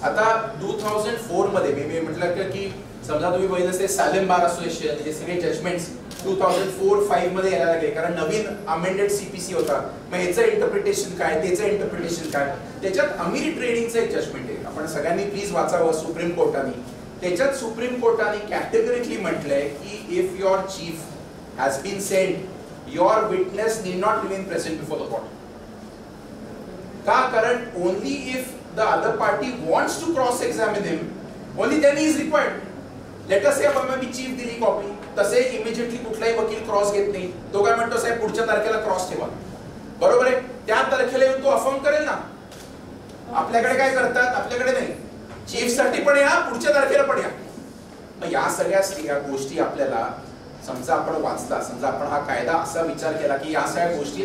आता 2004 मध्ये मी म्हटलं की समजा तुम्ही बघितलं असेल सालेम बार असोसिएशन हे सगळे जजमेंट्स 2004-5 मध्ये यायला लागले कारण नवीन अमेंडेड सीपीसी होता. मग ह्याचं इंटरप्रिटेशन काय, त्याचं इंटरप्रिटेशन काय. त्याच्यात अमिरी ट्रेडिंगचं एक जजमेंट आहे, आपण सगळ्यांनी प्लीज वाचावं सुप्रीम कोर्टाने. त्याच्यात सुप्रीम कोर्टाने कॅटेगोरिकली म्हटलंय की if your chief has been sent, your witness need not remain present before the court. का? कारण only if the other party wants to cross examine him, only then he is required. Let us say आपण मी chief दिली copy, तसे immediately कुठलाही वकील cross घेत नाही. तो काय म्हणतो साहेब पुढच्या तारखेला क्रॉस ठेवा, बरोबर आहे, त्या तारखेला येऊन तो अफर्म करेल ना. आपल्याकडे काय करतात? आपल्याकडे नाही, चीफ साठी पण या, पुढच्या तारखेला पण या. मग या सगळ्या गोष्टी आपल्याला समजा आपण वाचला, समजा आपण हा कायदा असा विचार केला की या सगळ्या गोष्टी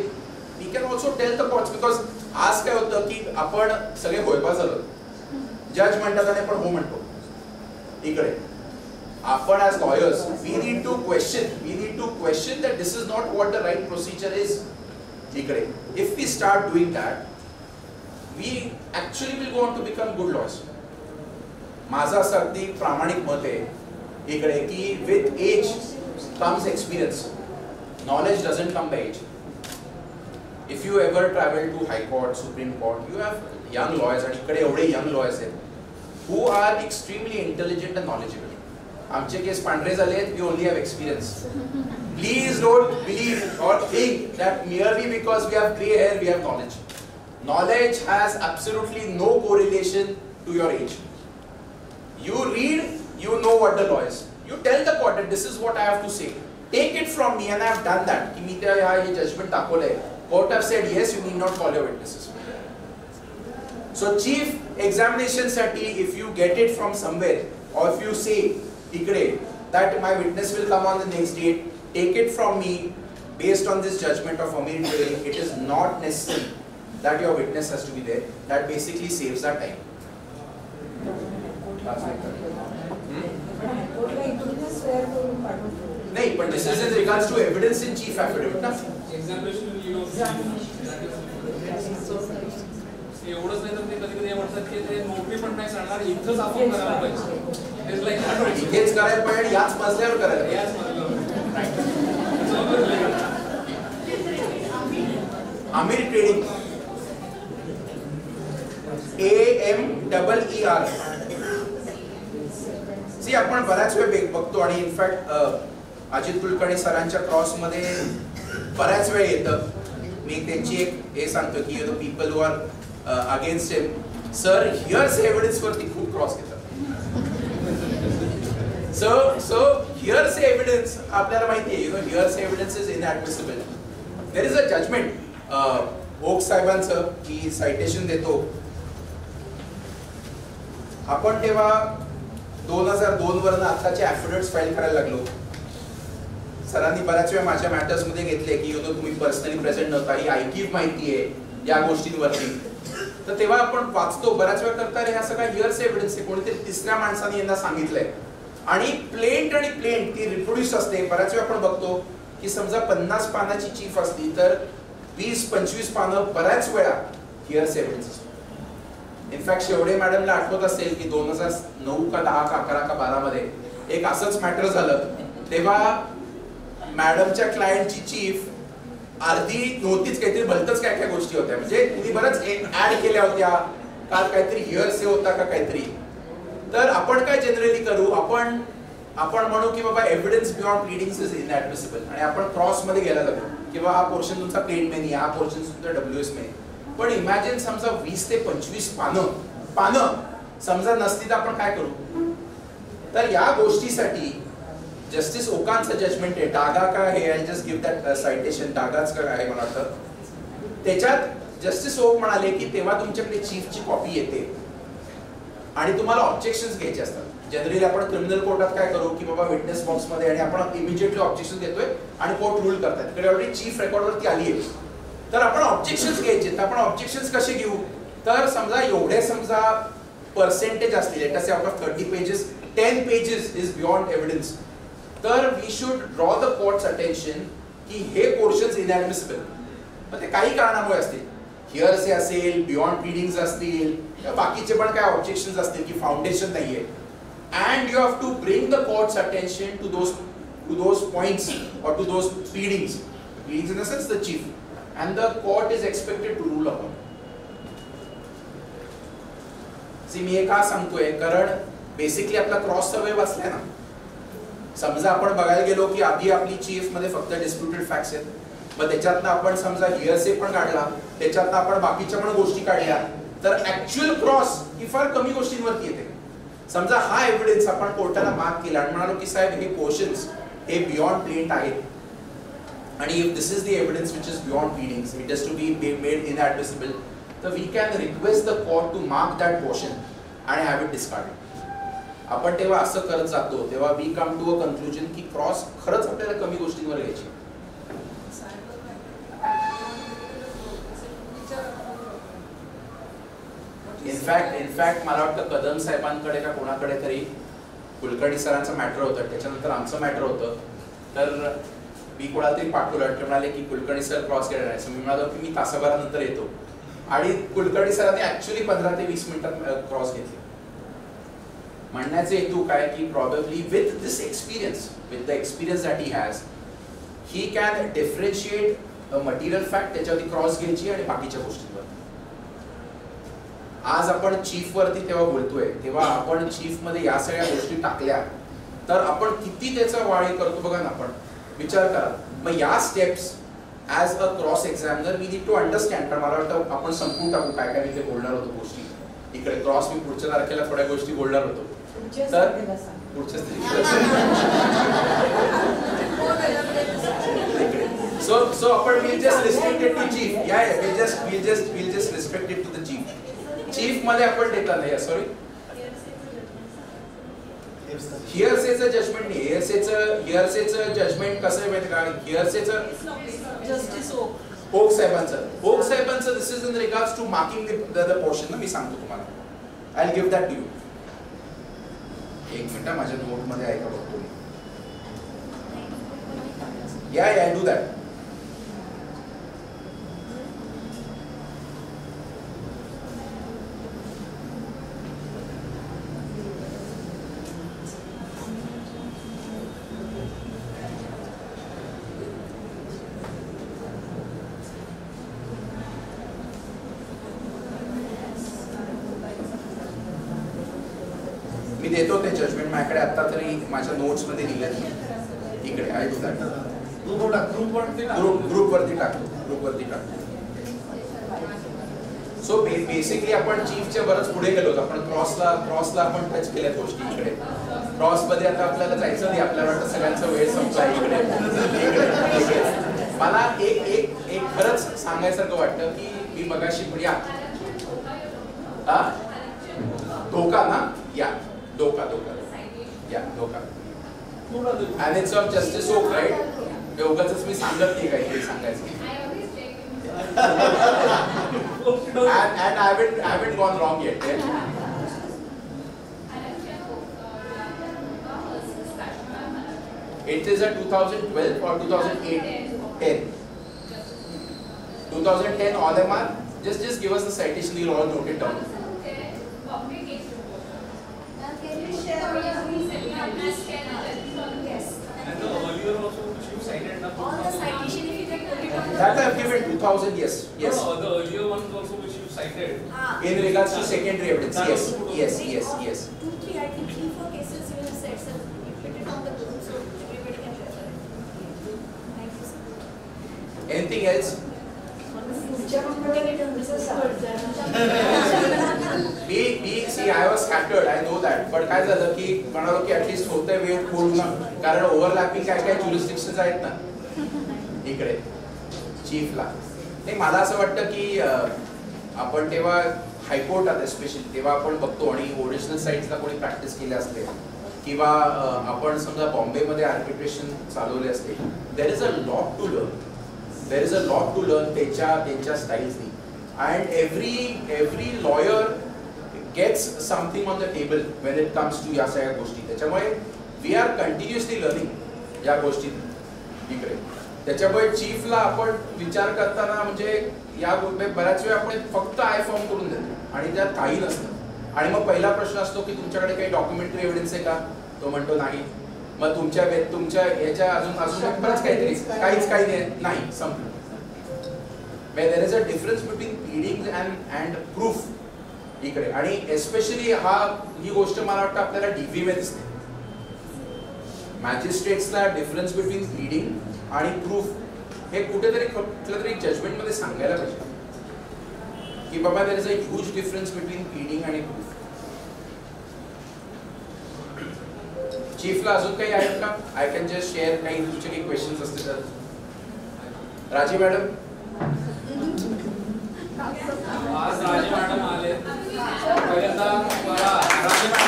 we can also tell the courts. Because आज काय होतं की आपण सगळे होयबाज झालो, जज म्हणतात आणि आपण हो म्हणतो. इकडे आपण as lawyers we need to question that this is not what the right procedure is. इकडे if we start doing that we actually will go on to become good lawyers. माझं असं अगदी प्रामाणिक मत आहे इकडे की with age comes experience. Knowledge doesn't come by age. If you ever travel to High Court, Supreme Court, you have young lawyers and इकडे एवढे young lawyers आहेत who are extremely intelligent and knowledgeable. आमचे केस पांढरे झाले आहेत, we only have experience. Please don't believe or think that merely because we have grey hair we have knowledge. Knowledge has absolutely no correlation to your age. You read, you know what the law is. You tell the court that this is what I have to say. Take it from me and I have done that. की मी त्या हे judgment दाखवलंय. Court have said yes, you need not call your witnesses. So chief examination sati, if you get it from somewhere or if you say ikde that my witness will come on the next date, take it from me based on this judgment of Amir Trading, it is not necessary that your witness has to be there. That basically saves our time. नहीं, but this is in regards to evidence in chief affidavit ना. Examination एवढंच नाही तर ते कधी कधी म्हणतात की ते नोटरी पण नाही सांगणार, इथंच आपण करायला पाहिजे. इथेच करायला पाहिजे, याच मजल्यावर करायला याच मजल्यावर. Aamir trading, AMEER. सी आपण बऱ्याच वेळ बघतो आणि इनफॅक्ट अजित कुलकर्णी सरांच्या क्रॉस मध्ये बऱ्याच वेळ येतं. मी त्यांची एक हे सांगतो की you know people who are against him, sir here's evidence वरती खूप क्रॉस घेतात. सो हिअर्स एव्हिडन्स आपल्याला माहिती आहे, you know hearsay evidence is inadmissible. There is a judgment Oka साहेबांचं की सायटेशन देतो आपण तेव्हा 2002 वरनं आताचे ॲफिडेव्हिट्स फाईल करायला लागलो. सरांनी बऱ्याच वेळा माझ्या मॅटर्स मध्ये घेतले की तुम्ही पर्सनली प्रेझेंट नव्हता, ही ऐकीव माहिती आहे या गोष्टींवरती. तर तेव्हा आपण वाचतो बऱ्याच वेळा करता ह्या सगळ्या हिअर्स एव्हिडन्स आहे, कोणीतरी तिसऱ्या माणसाने यांना सांगितलंय आणि प्लेंट आणि प्लेंट ती रिप्रोड्यूस असते. बऱ्याच वेळा आपण बघतो की समजा 50 पानाची चीफ असली तर 20-25 पानं बऱ्याच वेळा हिअर्स एव्हिडन्स असतो. इनफॅक्ट शेवडे मॅडमला आठवत असेल की 2009 का 10 का 11 का 12 मध्ये एक असंच मॅटर झालं. तेव्हा मॅडमच्या क्लायंटची चीफ अर्धी नव्हतीच, काहीतरी भलतच काय काय गोष्टी होत्या, म्हणजे तिने बरंच ऍड केल्या होत्या काल काहीतरी हिअर्स होता का काहीतरी. तर आपण काय जनरली करू, आपण म्हणू की बाबा एव्हिडन्स बियॉन्ड प्लीडिंग्स इज इनऍडमिसिबल आणि आपण क्रॉस मध्ये गेला जातो की बाबा हा पोर्शन तुमचा प्लेन में नाही, हा पोर्शन तुमचा WS में. पण इमॅजिन समजा 20 ते 25 पानं समजा नसती तर आपण काय करू. तर या गोष्टीसाठी जस्टिस ओकांचं जजमेंट आहे, डागा का हे, I just give that citation, डागाच का आहे मला वाटतं. त्याच्यात जस्टिस ओक म्हणाले की तेव्हा तुमच्याकडे चीफची कॉपी येते आणि तुम्हाला ऑब्जेक्शन्स घ्यायचे असतात. जनरली आपण क्रिमिनल कोर्टात काय करू की बाबा विटनेस बॉक्स मध्ये आणि आपण इमिजिएटली ऑब्जेक्शन देतोय आणि कोर्ट रूल करतात. इकडे ऑलरेडी चीफ रेकॉर्डवरती आली आहे, तर आपण ऑब्जेक्शन्स घ्यायचे. तर आपण ऑब्जेक्शन्स कसे घेऊ, तर समजा एवढे समजा पर्सेंटेज असतील, let us say out of 30 pages 10 pages is beyond evidence, तर we should draw the court's attention की हे पोर्शन्स इनऍडमिसिबल. मग ते काही कारणामुळे असतील, हिअर्स असेल, बियॉन्ड प्लीडिंग्स असतील, बाकीचे पण काय ऑब्जेक्शन्स असतील की फाउंडेशन नाहीये. And you have to bring the court's attention to those points or to those pleadings. Pleadings in the sense the chief, and the court is expected to rule upon. See, मी हे का सांगतोय, कारण basically आपला cross सर्वे वाचलाय ना. समजा आपण बघायला गेलो की आधी आपली चीफ मध्ये फक्त डिस्प्युटेड फॅक्ट्स आहेत, मग त्याच्यातनं आपण समजा हिअर्से पण काढला, त्याच्यातनं आपण बाकीच्या पण गोष्टी काढल्या, तर ऍक्च्युअल क्रॉस ही फार कमी गोष्टींवरती येते. समजा हा एव्हिडन्स आपण कोर्टाला मार्क केला आणि म्हणालो की साहेब हे पोर्शन्स हे बियॉन्ड प्लेंट आहेत आणि if this is the evidence which is beyond pleadings, it is to be made inadmissible, तर we can request the court to mark that portion आणि हॅव इट डिस्कार्डेड. आपण तेव्हा असं करत जातो तेव्हा we come to a conclusion की cross खरंच आपल्याला कमी गोष्टींवर घ्यायची. इनफॅक्ट मला वाटतं कदम साहेबांकडे का कोणाकडे तरी कुलकर्णी सरांचं मॅटर होतं, त्याच्यानंतर आमचं मॅटर होतं, तर मी कोणाला तरी पाठवलं, म्हणाले की कुलकर्णी सर क्रॉस केलं नाही. मी म्हणालो की मी तासाभरानंतर येतो आणि कुलकर्णी सरांनी ऍक्च्युअली 15 ते 20 मिनिटात क्रॉस घेतली. म्हणण्याचे हेतू काय की probably with this experience, with the experience that he has, he can differentiate a material fact, त्याच्यावरती क्रॉस घ्यायची आणि बाकीच्या गोष्टींवर. आज आपण चीफ वरती तेव्हा बोलतोय, तेव्हा आपण चीफ मध्ये या सगळ्या गोष्टी टाकल्या तर आपण किती त्याचा वाळे करतो बघा ना. आपण विचार करा, मग या steps as a cross examiner we need to understand. कारण मला वाटतं आपण संपून टाकू काय काय मी ते बोलणार होतो गोष्टी. इकडे क्रॉस मी पुढच्या तारखेला थोड्या गोष्टी बोलणार होतो, तर पुढच्या सो आपण will just restricted to chief. या will just restricted to the chief. Chief मध्ये आपण देता नाही, सॉरी हिअर्सेचं जजमेंट नाही. हिअर्सेचं जजमेंट कसं आहे माहिती का, हिअर्सेचं जस्टिस ओक साहेबांचं this is in regards to marking the portion ना. मी सांगतो तुम्हाला, I will give that to you. एक मिनिट माझ्या नोट मध्ये ऐका बघतो मी. या आय डू दॅट. देतो ते जजमेंट माझ्याकडे आता तरी माझ्या नोट्स मध्ये लिहिलं इकडे आहे तुझा ग्रुपवरती टाकतो. सो बेसिकली आपण चीफच्या बरंच पुढे गेलो. आपण क्रॉसला आपण टच केल्या गोष्टी. इकडे क्रॉस मध्ये आता आपल्याला जायचं नाही. आपल्याला वाटतं सगळ्यांचा वेळ संपला. इकडे मला एक खरंच सांगायसारखं वाटतं की मी मगाशी या धोका ना या धोका and it's of justice hope, right? मी उगाचच मी सांगत नाही काहीतरी सांगायचं. and I haven't gone wrong yet. It is a 2012 or 2010. 2010 OMR. Just give us the citation. We'll all note it down. All the citation if you can put it on That I have given 2000. Yes. No, the earlier ones also which you cited. In regards to secondary evidence. Yes. 2-3, I think 3-4 cases you have said, sir. You put it on the group so everybody can refer. Thank you, sir. Anything else? See, I was scattered. I know that. But काय झालं की म्हणालो की at least होतंय वेळ पूर्ण, कारण overlapping काय ज्युरिस्डिक्शन्स आहेत ना इकडे चीफला. नाही, मला असं वाटतं की आपण तेव्हा हायकोर्टात स्पेशली तेव्हा आपण बघतो आणि ओरिजिनल साईट्सला कोणी प्रॅक्टिस केले असते किंवा आपण समजा बॉम्बेमध्ये आर्बिट्रेशन चालवले असते. There is a lot to learn त्यांच्या स्टाईल्सनी. And every lawyer gets something on the table when it comes to या सगळ्या गोष्टी. त्याच्यामुळे वी आर कंटिन्युअसली लर्निंग या गोष्टी इकडे. त्याच्यामुळे चीफला आपण विचार करताना म्हणजे या बऱ्याच वेळा आपण फक्त आय फॉर्म करून देतो आणि त्यात काही नसतं. आणि मग पहिला प्रश्न असतो की तुमच्याकडे काही डॉक्युमेंटरी एव्हिडन्स आहे का? तो म्हणतो नाही. मग तुमच्या याच्या अजून बरंच काहीतरी काही नाही संपलं. There is a difference between pleading and proof इकडे. आणि एस्पेशली ही गोष्ट मला वाटतं आपल्याला डीव्ही मध्ये दिसते. मॅजिस्ट्रेट्सला डिफरन्स बिटवीन प्लीडिंग आणि प्रूफ हे कुठेतरी कुठल्या तरी जजमेंट मध्ये सांगायला पाहिजे की बाबा there is a huge difference between pleading आणि प्रूफ. चीफला अजून काही आहेत का? I can just share. काही तुमचे काही क्वेश्चन्स असतील तर. राजी मॅडम. आज राजे मॅडम आले. पहिल्यांदा राजे madam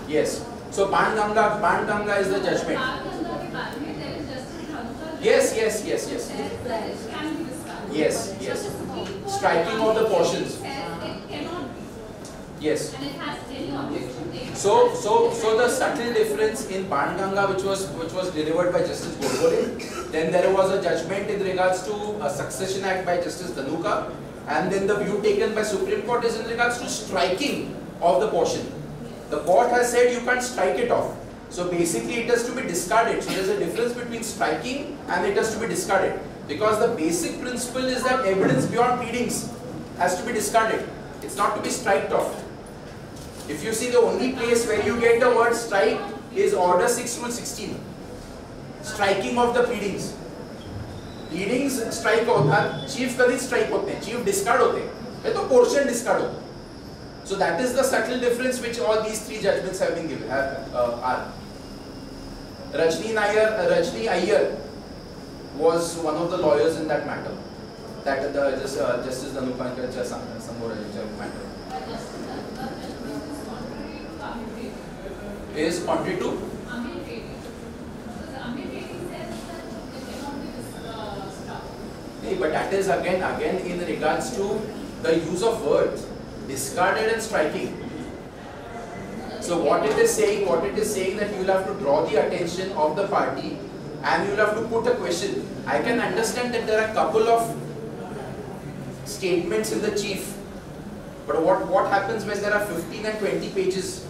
Yes. So Banganga is the judgment. Yes. Striking of the portions. Yes. So the subtle difference in Banganga, which was delivered by Justice Gorgole, then there was a judgment in regards to a Succession Act by Justice Dhanuka, and then the view taken by Supreme Court is in regards to striking of the portion. The court has said you can't strike it off. So basically it has to be discarded. So there's a difference between striking and it has to be discarded. Because the basic principle is that evidence beyond pleadings has to be discarded. It's not to be striked off. If you see, the only place where you get the word strike is Order 6 Rule 16. Striking of the pleadings. Pleadings strike होतात, chief कधीच strike होत नाही, chief discard होते. तो portion discard होतो. So that is the subtle difference which all these three judgments have been given. Are. Rajni Iyer was one of the lawyers in that matter. That Justice Dhanuka Samora matter. Is contrary to? But that is again in regards to the use of words, discarded and striking. So what it is saying that you will have to draw the attention of the party and you will have to put a question. I can understand that there are a couple of statements in the chief, but what happens when there are 15 and 20 pages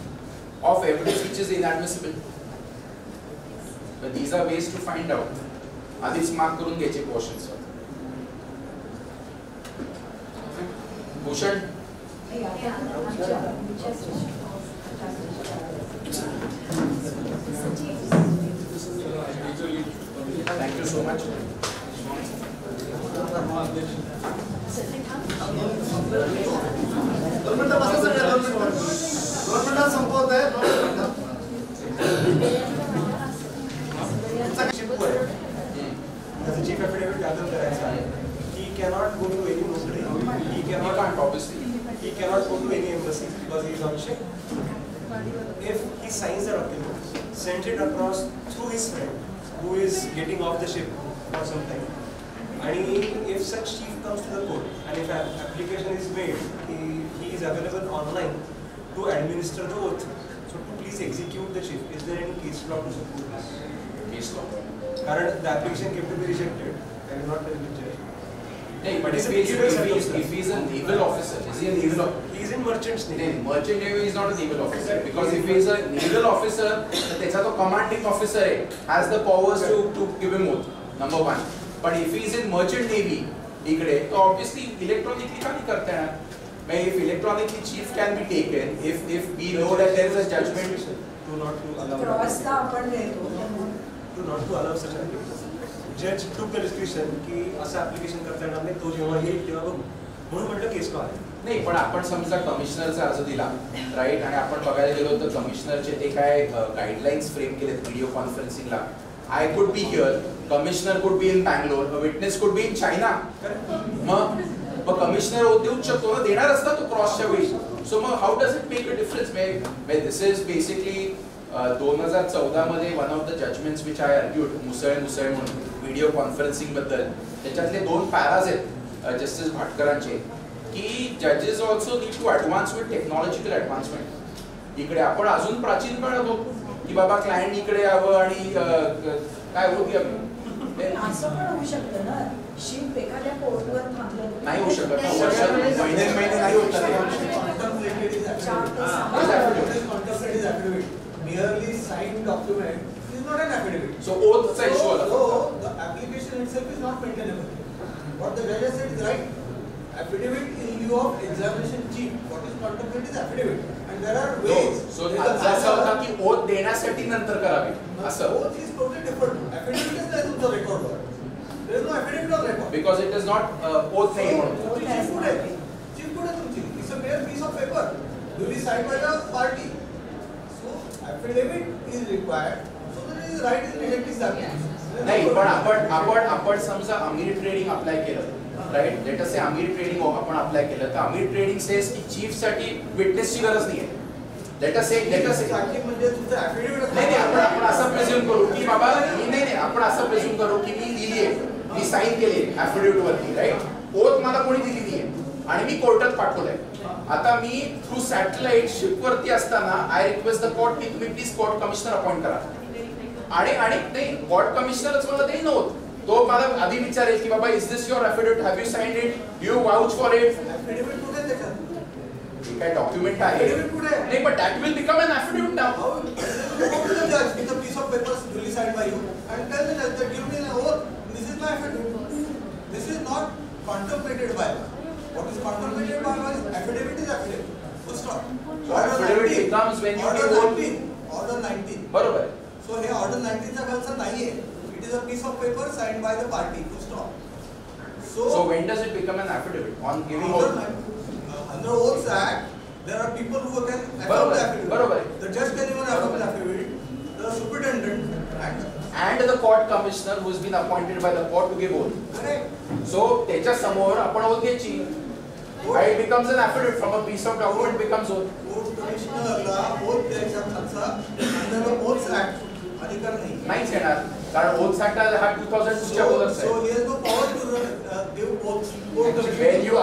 of evidence which is inadmissible? But these are ways to find out. आधीच mark करून घ्यायचे questions. Bhushan thank you so much. संपवत आहे. Chief affidavit दाखल करायचा आहे. He cannot go to any notary. He cannot obviously. He cannot go to any embassy because he is on ship. If he signs the document, sends it across through his friend who is getting off the ship for some time, and if such chief comes to the court and if an application is made, he is available online to administer the oath. So to please execute the chief. Is there any case law to support this? Case law. Current the application came to be rejected. I will not tell the judge. No, but if he is a naval officer, is he a naval officer? He is in merchant navy. Merchant navy is not a naval officer because if he is a naval officer, त्याचा तो commanding officer है, has the powers to give him oath. Number one. But if he is in merchant navy, इकडे तो obviously electronically का नहीं करते हैं? If electronically chief can be taken, if we know that there is a judgment, To not to allow. Cross का आपण देतो. To not to allow such application. Judge took the discretion की असं application करताना आम्ही तो जेव्हा येईल तेव्हा बघू. म्हणून म्हटलं केस का आहे. नाही पण आपण समजा कमिशनरचा अर्ज दिला राईट आणि आपण बघायला गेलो तर कमिशनरचे ते काय गाईडलाईन्स फ्रेम केलेत व्हिडिओ कॉन्फरन्सिंगला. I could be here, commissioner could be in Bangalore, a witness could be in China. मग कमिशनर देऊच शकतो ना, देणारच ना तो क्रॉसच्या वेळी. सो मग how does it make a difference? This is basically 2014 मध्ये one of the judgments which I argued मुसळ म्हणून व्हिडिओ कॉन्फरन्सिंग बद्दल. त्याच्यातले 2 पॅराज आहेत जस्टिस भाटकरांचे की जजेस also need to advance with technological advancement. इकडे आपण अजून प्राचीन काळ होतो की बाबा क्लायंट इकडे यावं आणि काय होती असं पण होऊ शकतं ना, शिप एखाद्या पोर्टवर थांबलं नाही होऊ शकत. महिने नाही होत. Merely signed document is not an affidavit. So oathचा issue आला. So the application itself is not maintainable. What the judge has said is right. Affidavit in lieu of examination chief. What is contemplated is affidavit, and there are ways. So असं होता की oath देण्यासाठी नंतर करावी असं. Oath is totally different. Affidavit is नाही तुमचा record वर. There is no affidavit on record. Because it is not oath नाही म्हणून. Chief कुठे आहे? Chief कुठे आहे तुमची? It's a mere piece of paper. Duly signed by the party. Affidavit is required so that his right is rejecting the application. नाही पण आपण समजा अमीर ट्रेडिंग अप्लाय केलं राईट. लेट अस से अमीर ट्रेडिंग आपण अप्लाय केलं तर अमीर ट्रेडिंग सेज की chief साठी विटनेसची गरज नाहीये. लेट अस से म्हणजे तुमचं affidavit नाही आपण असं प्रेझ्युम करू की बाबा नाही आपण असं प्रेझ्युम करू की मी दिलीये, मी साइन केले ॲफिडेव्हिट वरती राईट. ओथ मला कोणी दिली नाहीये आणि मी कोर्टात पाठवलंय. आता मी थ्रू सॅटेलाइट शिप वरती असताना आय रिक्वेस्ट द कोर्ट की तुम्ही प्लीज कोर्ट कमिशनर अपॉइंट करा. आणि नाही कोर्ट कमिशनरच मला देई नव्हतं. तो मला आधी विचारेल की बाबा is this your affidavit, have you signed it, you vouch for it. affidavit कुठे त्याच्यात? काय डॉक्युमेंट आहे नाही पण that will become an affidavit now. How to the judge with a piece of paper duly signed by you and tell the judge that give me an oath. This is my affidavit. This is not contemplated by. What is contemplated by is affidavit is affidavit. Full stop. So affidavit becomes when you order give oath. 19. Order 19. बरोबर. So हे order 19 चा concern नाहीये. It is a piece of paper signed by the party. Full stop. So when does it become an affidavit? On giving oath. Under Oaths Act, there are people who can affirm the affidavit. बरोबर. The judge can even affirm the affidavit. The superintendent and the court commissioner who has been appointed by the court to give oath. correct. So त्याच्या समोर आपण oath घ्यायची. It becomes an affidavit from a piece of document becomes oath. Court commissionerला oath द्यायचा under the Oaths Act अधिकार नाही. नाहीच येणार कारण oath act हा 2002 च्या अगोदरचा So आहे. he has no power to give oaths. When you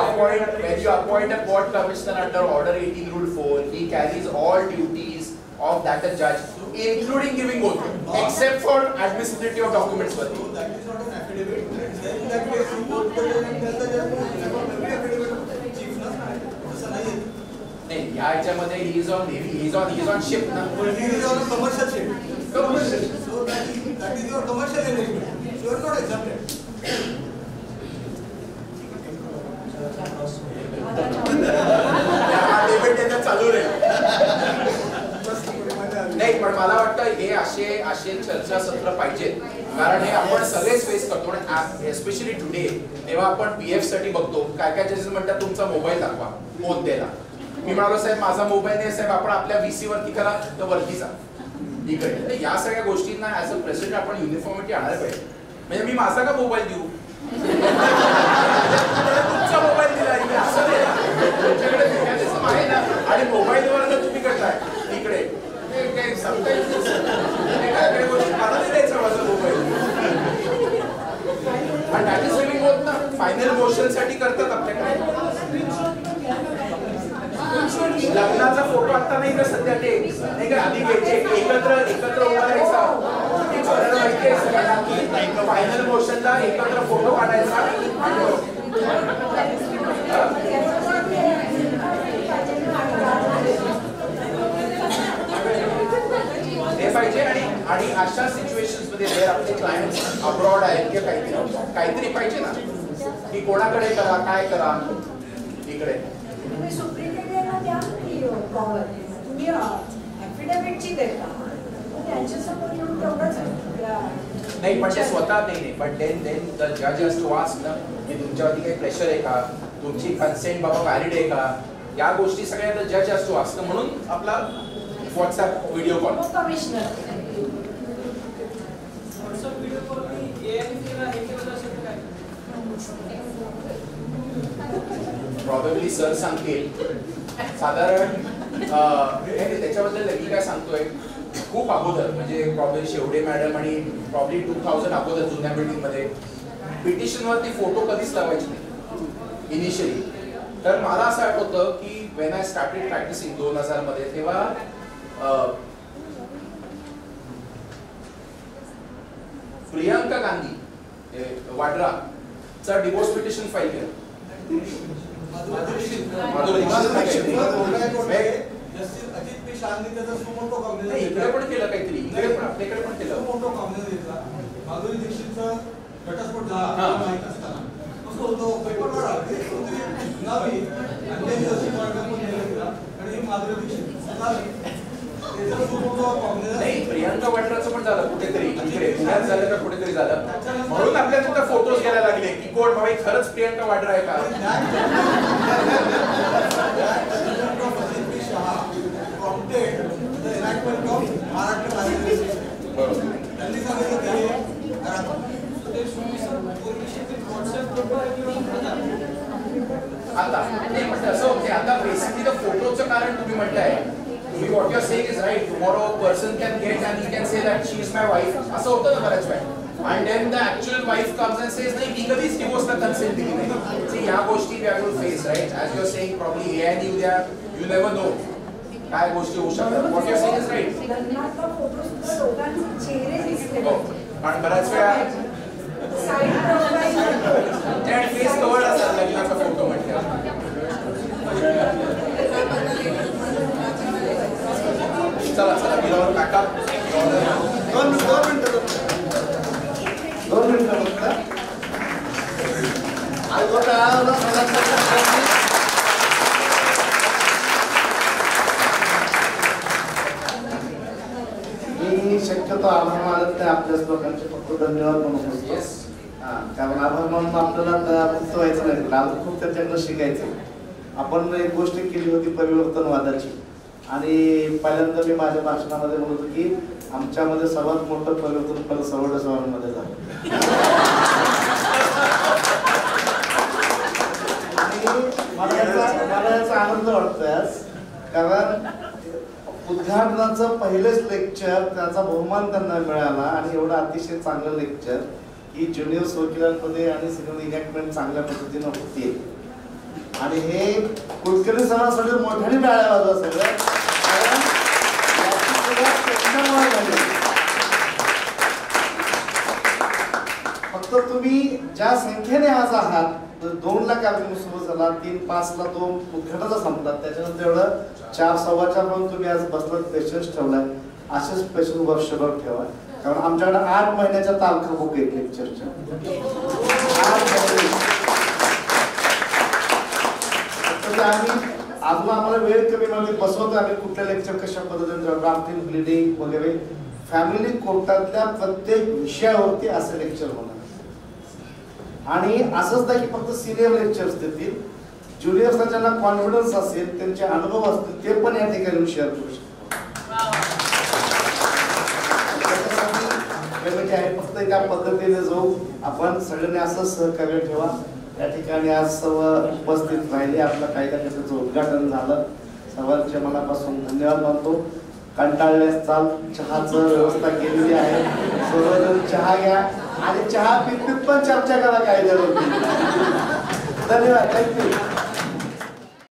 appoint a court commissioner under order 18 rule 4, he carries all duties of that a judge, including giving oath, except for admissibility of documents. So that is not an affidavit. Then in that case, you go to the judge and tell the judge to affirm every affidavit. Chief ना असं नाही. नाही या याच्यामध्ये he is on ship ना. He is on a commercial ship. Commercial. So that is your commercial arrangement. So you are not exempted. चालू रे नाही, पण मला वाटतं हे असे चर्चासत्र पाहिजेत, कारण हे आपण सगळेच फेस करतो. आणि एस्पेशली टुडे तेव्हा आपण पीएफ साठी बघतो, काय काय जजेस म्हणतात तुमचा मोबाईल दाखवा, फोन द्यायला. मी म्हणालो साहेब माझा मोबाईल नाही साहेब, आपण आपल्या VC वरती करा, तर वरती जा इकडे. या सगळ्या गोष्टींना ऍज अ प्रेसिडेंट आपण युनिफॉर्मिटी आणायला पाहिजे. म्हणजे मी माझा का मोबाईल देऊ, तुमचा मोबाईल दिला असं नाही ना, तुमच्याकडे मेकॅनिझम आहे ना. आणि मोबाईलवर जर तुम्ही करताय इकडे काय गोष्टी मला नाही द्यायचा माझा मोबाईल. आणि दॅट इज लिव्हिंग होत ना, फायनल मोशन साठी करतात आपल्याकडे. लग्नाचा फोटो आता नाही का सध्या, ते नाही का आधी घ्यायचे एकत्र उभा राहायचा, फायनल मोशनला एकत्र फोटो काढायचा. ते पाहिजे. आणि अशा सिच्युएशन्स मध्ये जर आपले क्लायंट्स अब्रॉड आहेत किंवा काहीतरी पाहिजे ना, की कोणाकडे करा काय करा इकडे. तुम्ही सुप्रिंटेंडेंटला द्या पॉवर, तुम्ही ॲफिडेव्हिटची देता, त्यांच्यासमोर येऊन तेवढंच नाही, पण ते स्वतः नाही. पण देन द जज हॅज टू आस्क ना, की तुमच्यावरती काही प्रेशर आहे का, तुमची कन्सेंट बाबा व्हॅलिड आहे का, या गोष्टी सगळ्या द जज हॅज टू आस्क. म्हणून आपला WhatsApp video call commissioner video call probably sir सांगतील साधारण त्याच्याबद्दल मी काय सांगतोय, खूप अगोदर म्हणजे प्रॉब्लेम शेवडे मॅडम आणि प्रॉब्ली 2000 अगोदर जुन्या बिल्डिंग मध्ये पिटिशन वरती फोटो कधीच लावायचे नाही इनिशियली. तर मला असं आठवतं की वेन आय स्टार्टेड प्रॅक्टिसिंग 2000 मध्ये, तेव्हा प्रियंका गांधी वाड्रा चा डिवोर्स पिटिशन फाईल केलं. इकडे पण केलं काहीतरी, इकडे पण आपल्याकडे पण केलं. माधुरी दीक्षितचा घटस्फोट झाला माहित असताना तो पेपरवर आणि माधुरी दीक्षित नाही, प्रियंका वाड्राचं पण झालं कुठेतरी, इकडे पुण्यात झालं का कुठेतरी झालं. म्हणून आपल्या तिथं फोटोज घ्यायला लागले की कोण बाबा खरंच प्रियंका वाड्रा आहे का. आता नाही म्हणजे असं होते, आता बेसिकली तर फोटोचं कारण तुम्ही म्हटलंय, तुम्ही what you are saying is right. Tomorrow person can get and he can say that she is my wife, असं होतं ना बऱ्याच वेळा. आणि then the actual wife comes and says नाही मी कधीच डिवोर्सला कन्सेंट दिली नाही. सी या गोष्टी we have to face right. As you are saying probably a and you द्या, यू नेव्हर नो काय गोष्टी होऊ शकतात. What you are saying is right. लग्नातला फोटो सुद्धा लोकांचे चेहरे दिसले, पण बऱ्याच वेळा साईड प्रोफाईल फेस कव्हर्ड असतात लग्नाचा फोटो म्हटल्यावर. चला चला बिलावर काका दोन मिनिटं मी शक्यतो आभार मानत नाही आपल्याच लोकांचे, फक्त धन्यवाद म्हणून. कारण आभार मानून आपल्याला मुक्त व्हायचं नाही, आपल्याला खूप त्याच्याकडनं शिकायचं. आपण एक गोष्ट केली होती परिवर्तनवादाची, आणि पहिल्यांदा मी माझ्या भाषणामध्ये म्हणतो की आमच्यामध्ये सर्वात मोठं परिवर्तन पहिलं सवड सवारांमध्ये झालं. आणि मला याचा आनंद वाटतोय आज, कारण उद्घाटनाचं पहिलेच लेक्चर त्याचा बहुमान त्यांना मिळाला, आणि एवढं अतिशय चांगलं लेक्चर की ज्युनियर्स वकिलांमध्ये आणि सिनियर इनॅक्टमेंट चांगल्या पद्धतीनं होते. आणि हे कुलकर्णी सरांसाठी मोठ्याने टाळ्या वाजवा सगळं, कारण फक्त तुम्ही ज्या संख्येने आज आहात, 2 लाख कार्यक्रम सुरू झाला, 3-5 ला तो उद्घाटनाचा संपला, त्याच्यानंतर एवढं 4-4.25 पर्यंत तुम्ही आज बसलात, पेशन्स ठेवलाय. असेच पेशन्स वर्षभर ठेवा. कारण आमच्याकडे 8 महिन्याच्या तारखा बुक आहेत लेक्चरच्या. 8 महिने. आम्ही अजून आम्हाला वेळ कमी मध्ये बसवतो आम्ही कुठल्या लेक्चर कशा पद्धतीने ड्राफ्टिंग ब्लिडिंग वगैरे फॅमिली कोर्टातल्या प्रत्येक विषयावरती असं लेक्चर होणार. आणि असंच नाही की फक्त सिनियर लेक्चर्स देतील, ज्युनियर्सला ज्यांना कॉन्फिडन्स असेल त्यांचे अनुभव असतील ते पण या ठिकाणी शेअर करू शकतो. त्यासाठी आहे फक्त एका पद्धतीने जाऊ आपण सगळ्यांनी असं सहकार्य ठेवा. या ठिकाणी आज सर्व उपस्थित राहिले, आपलं काही ना त्याचं उद्घाटन झालं. सर्वांच्या मनापासून धन्यवाद मानतो. कंटाळल्यास चाल, चहाचं व्यवस्था केलेली आहे, सर्वजण चहा घ्या आणि चहा पित पण चर्चा करा काय जरूर. धन्यवाद, थँक्यू.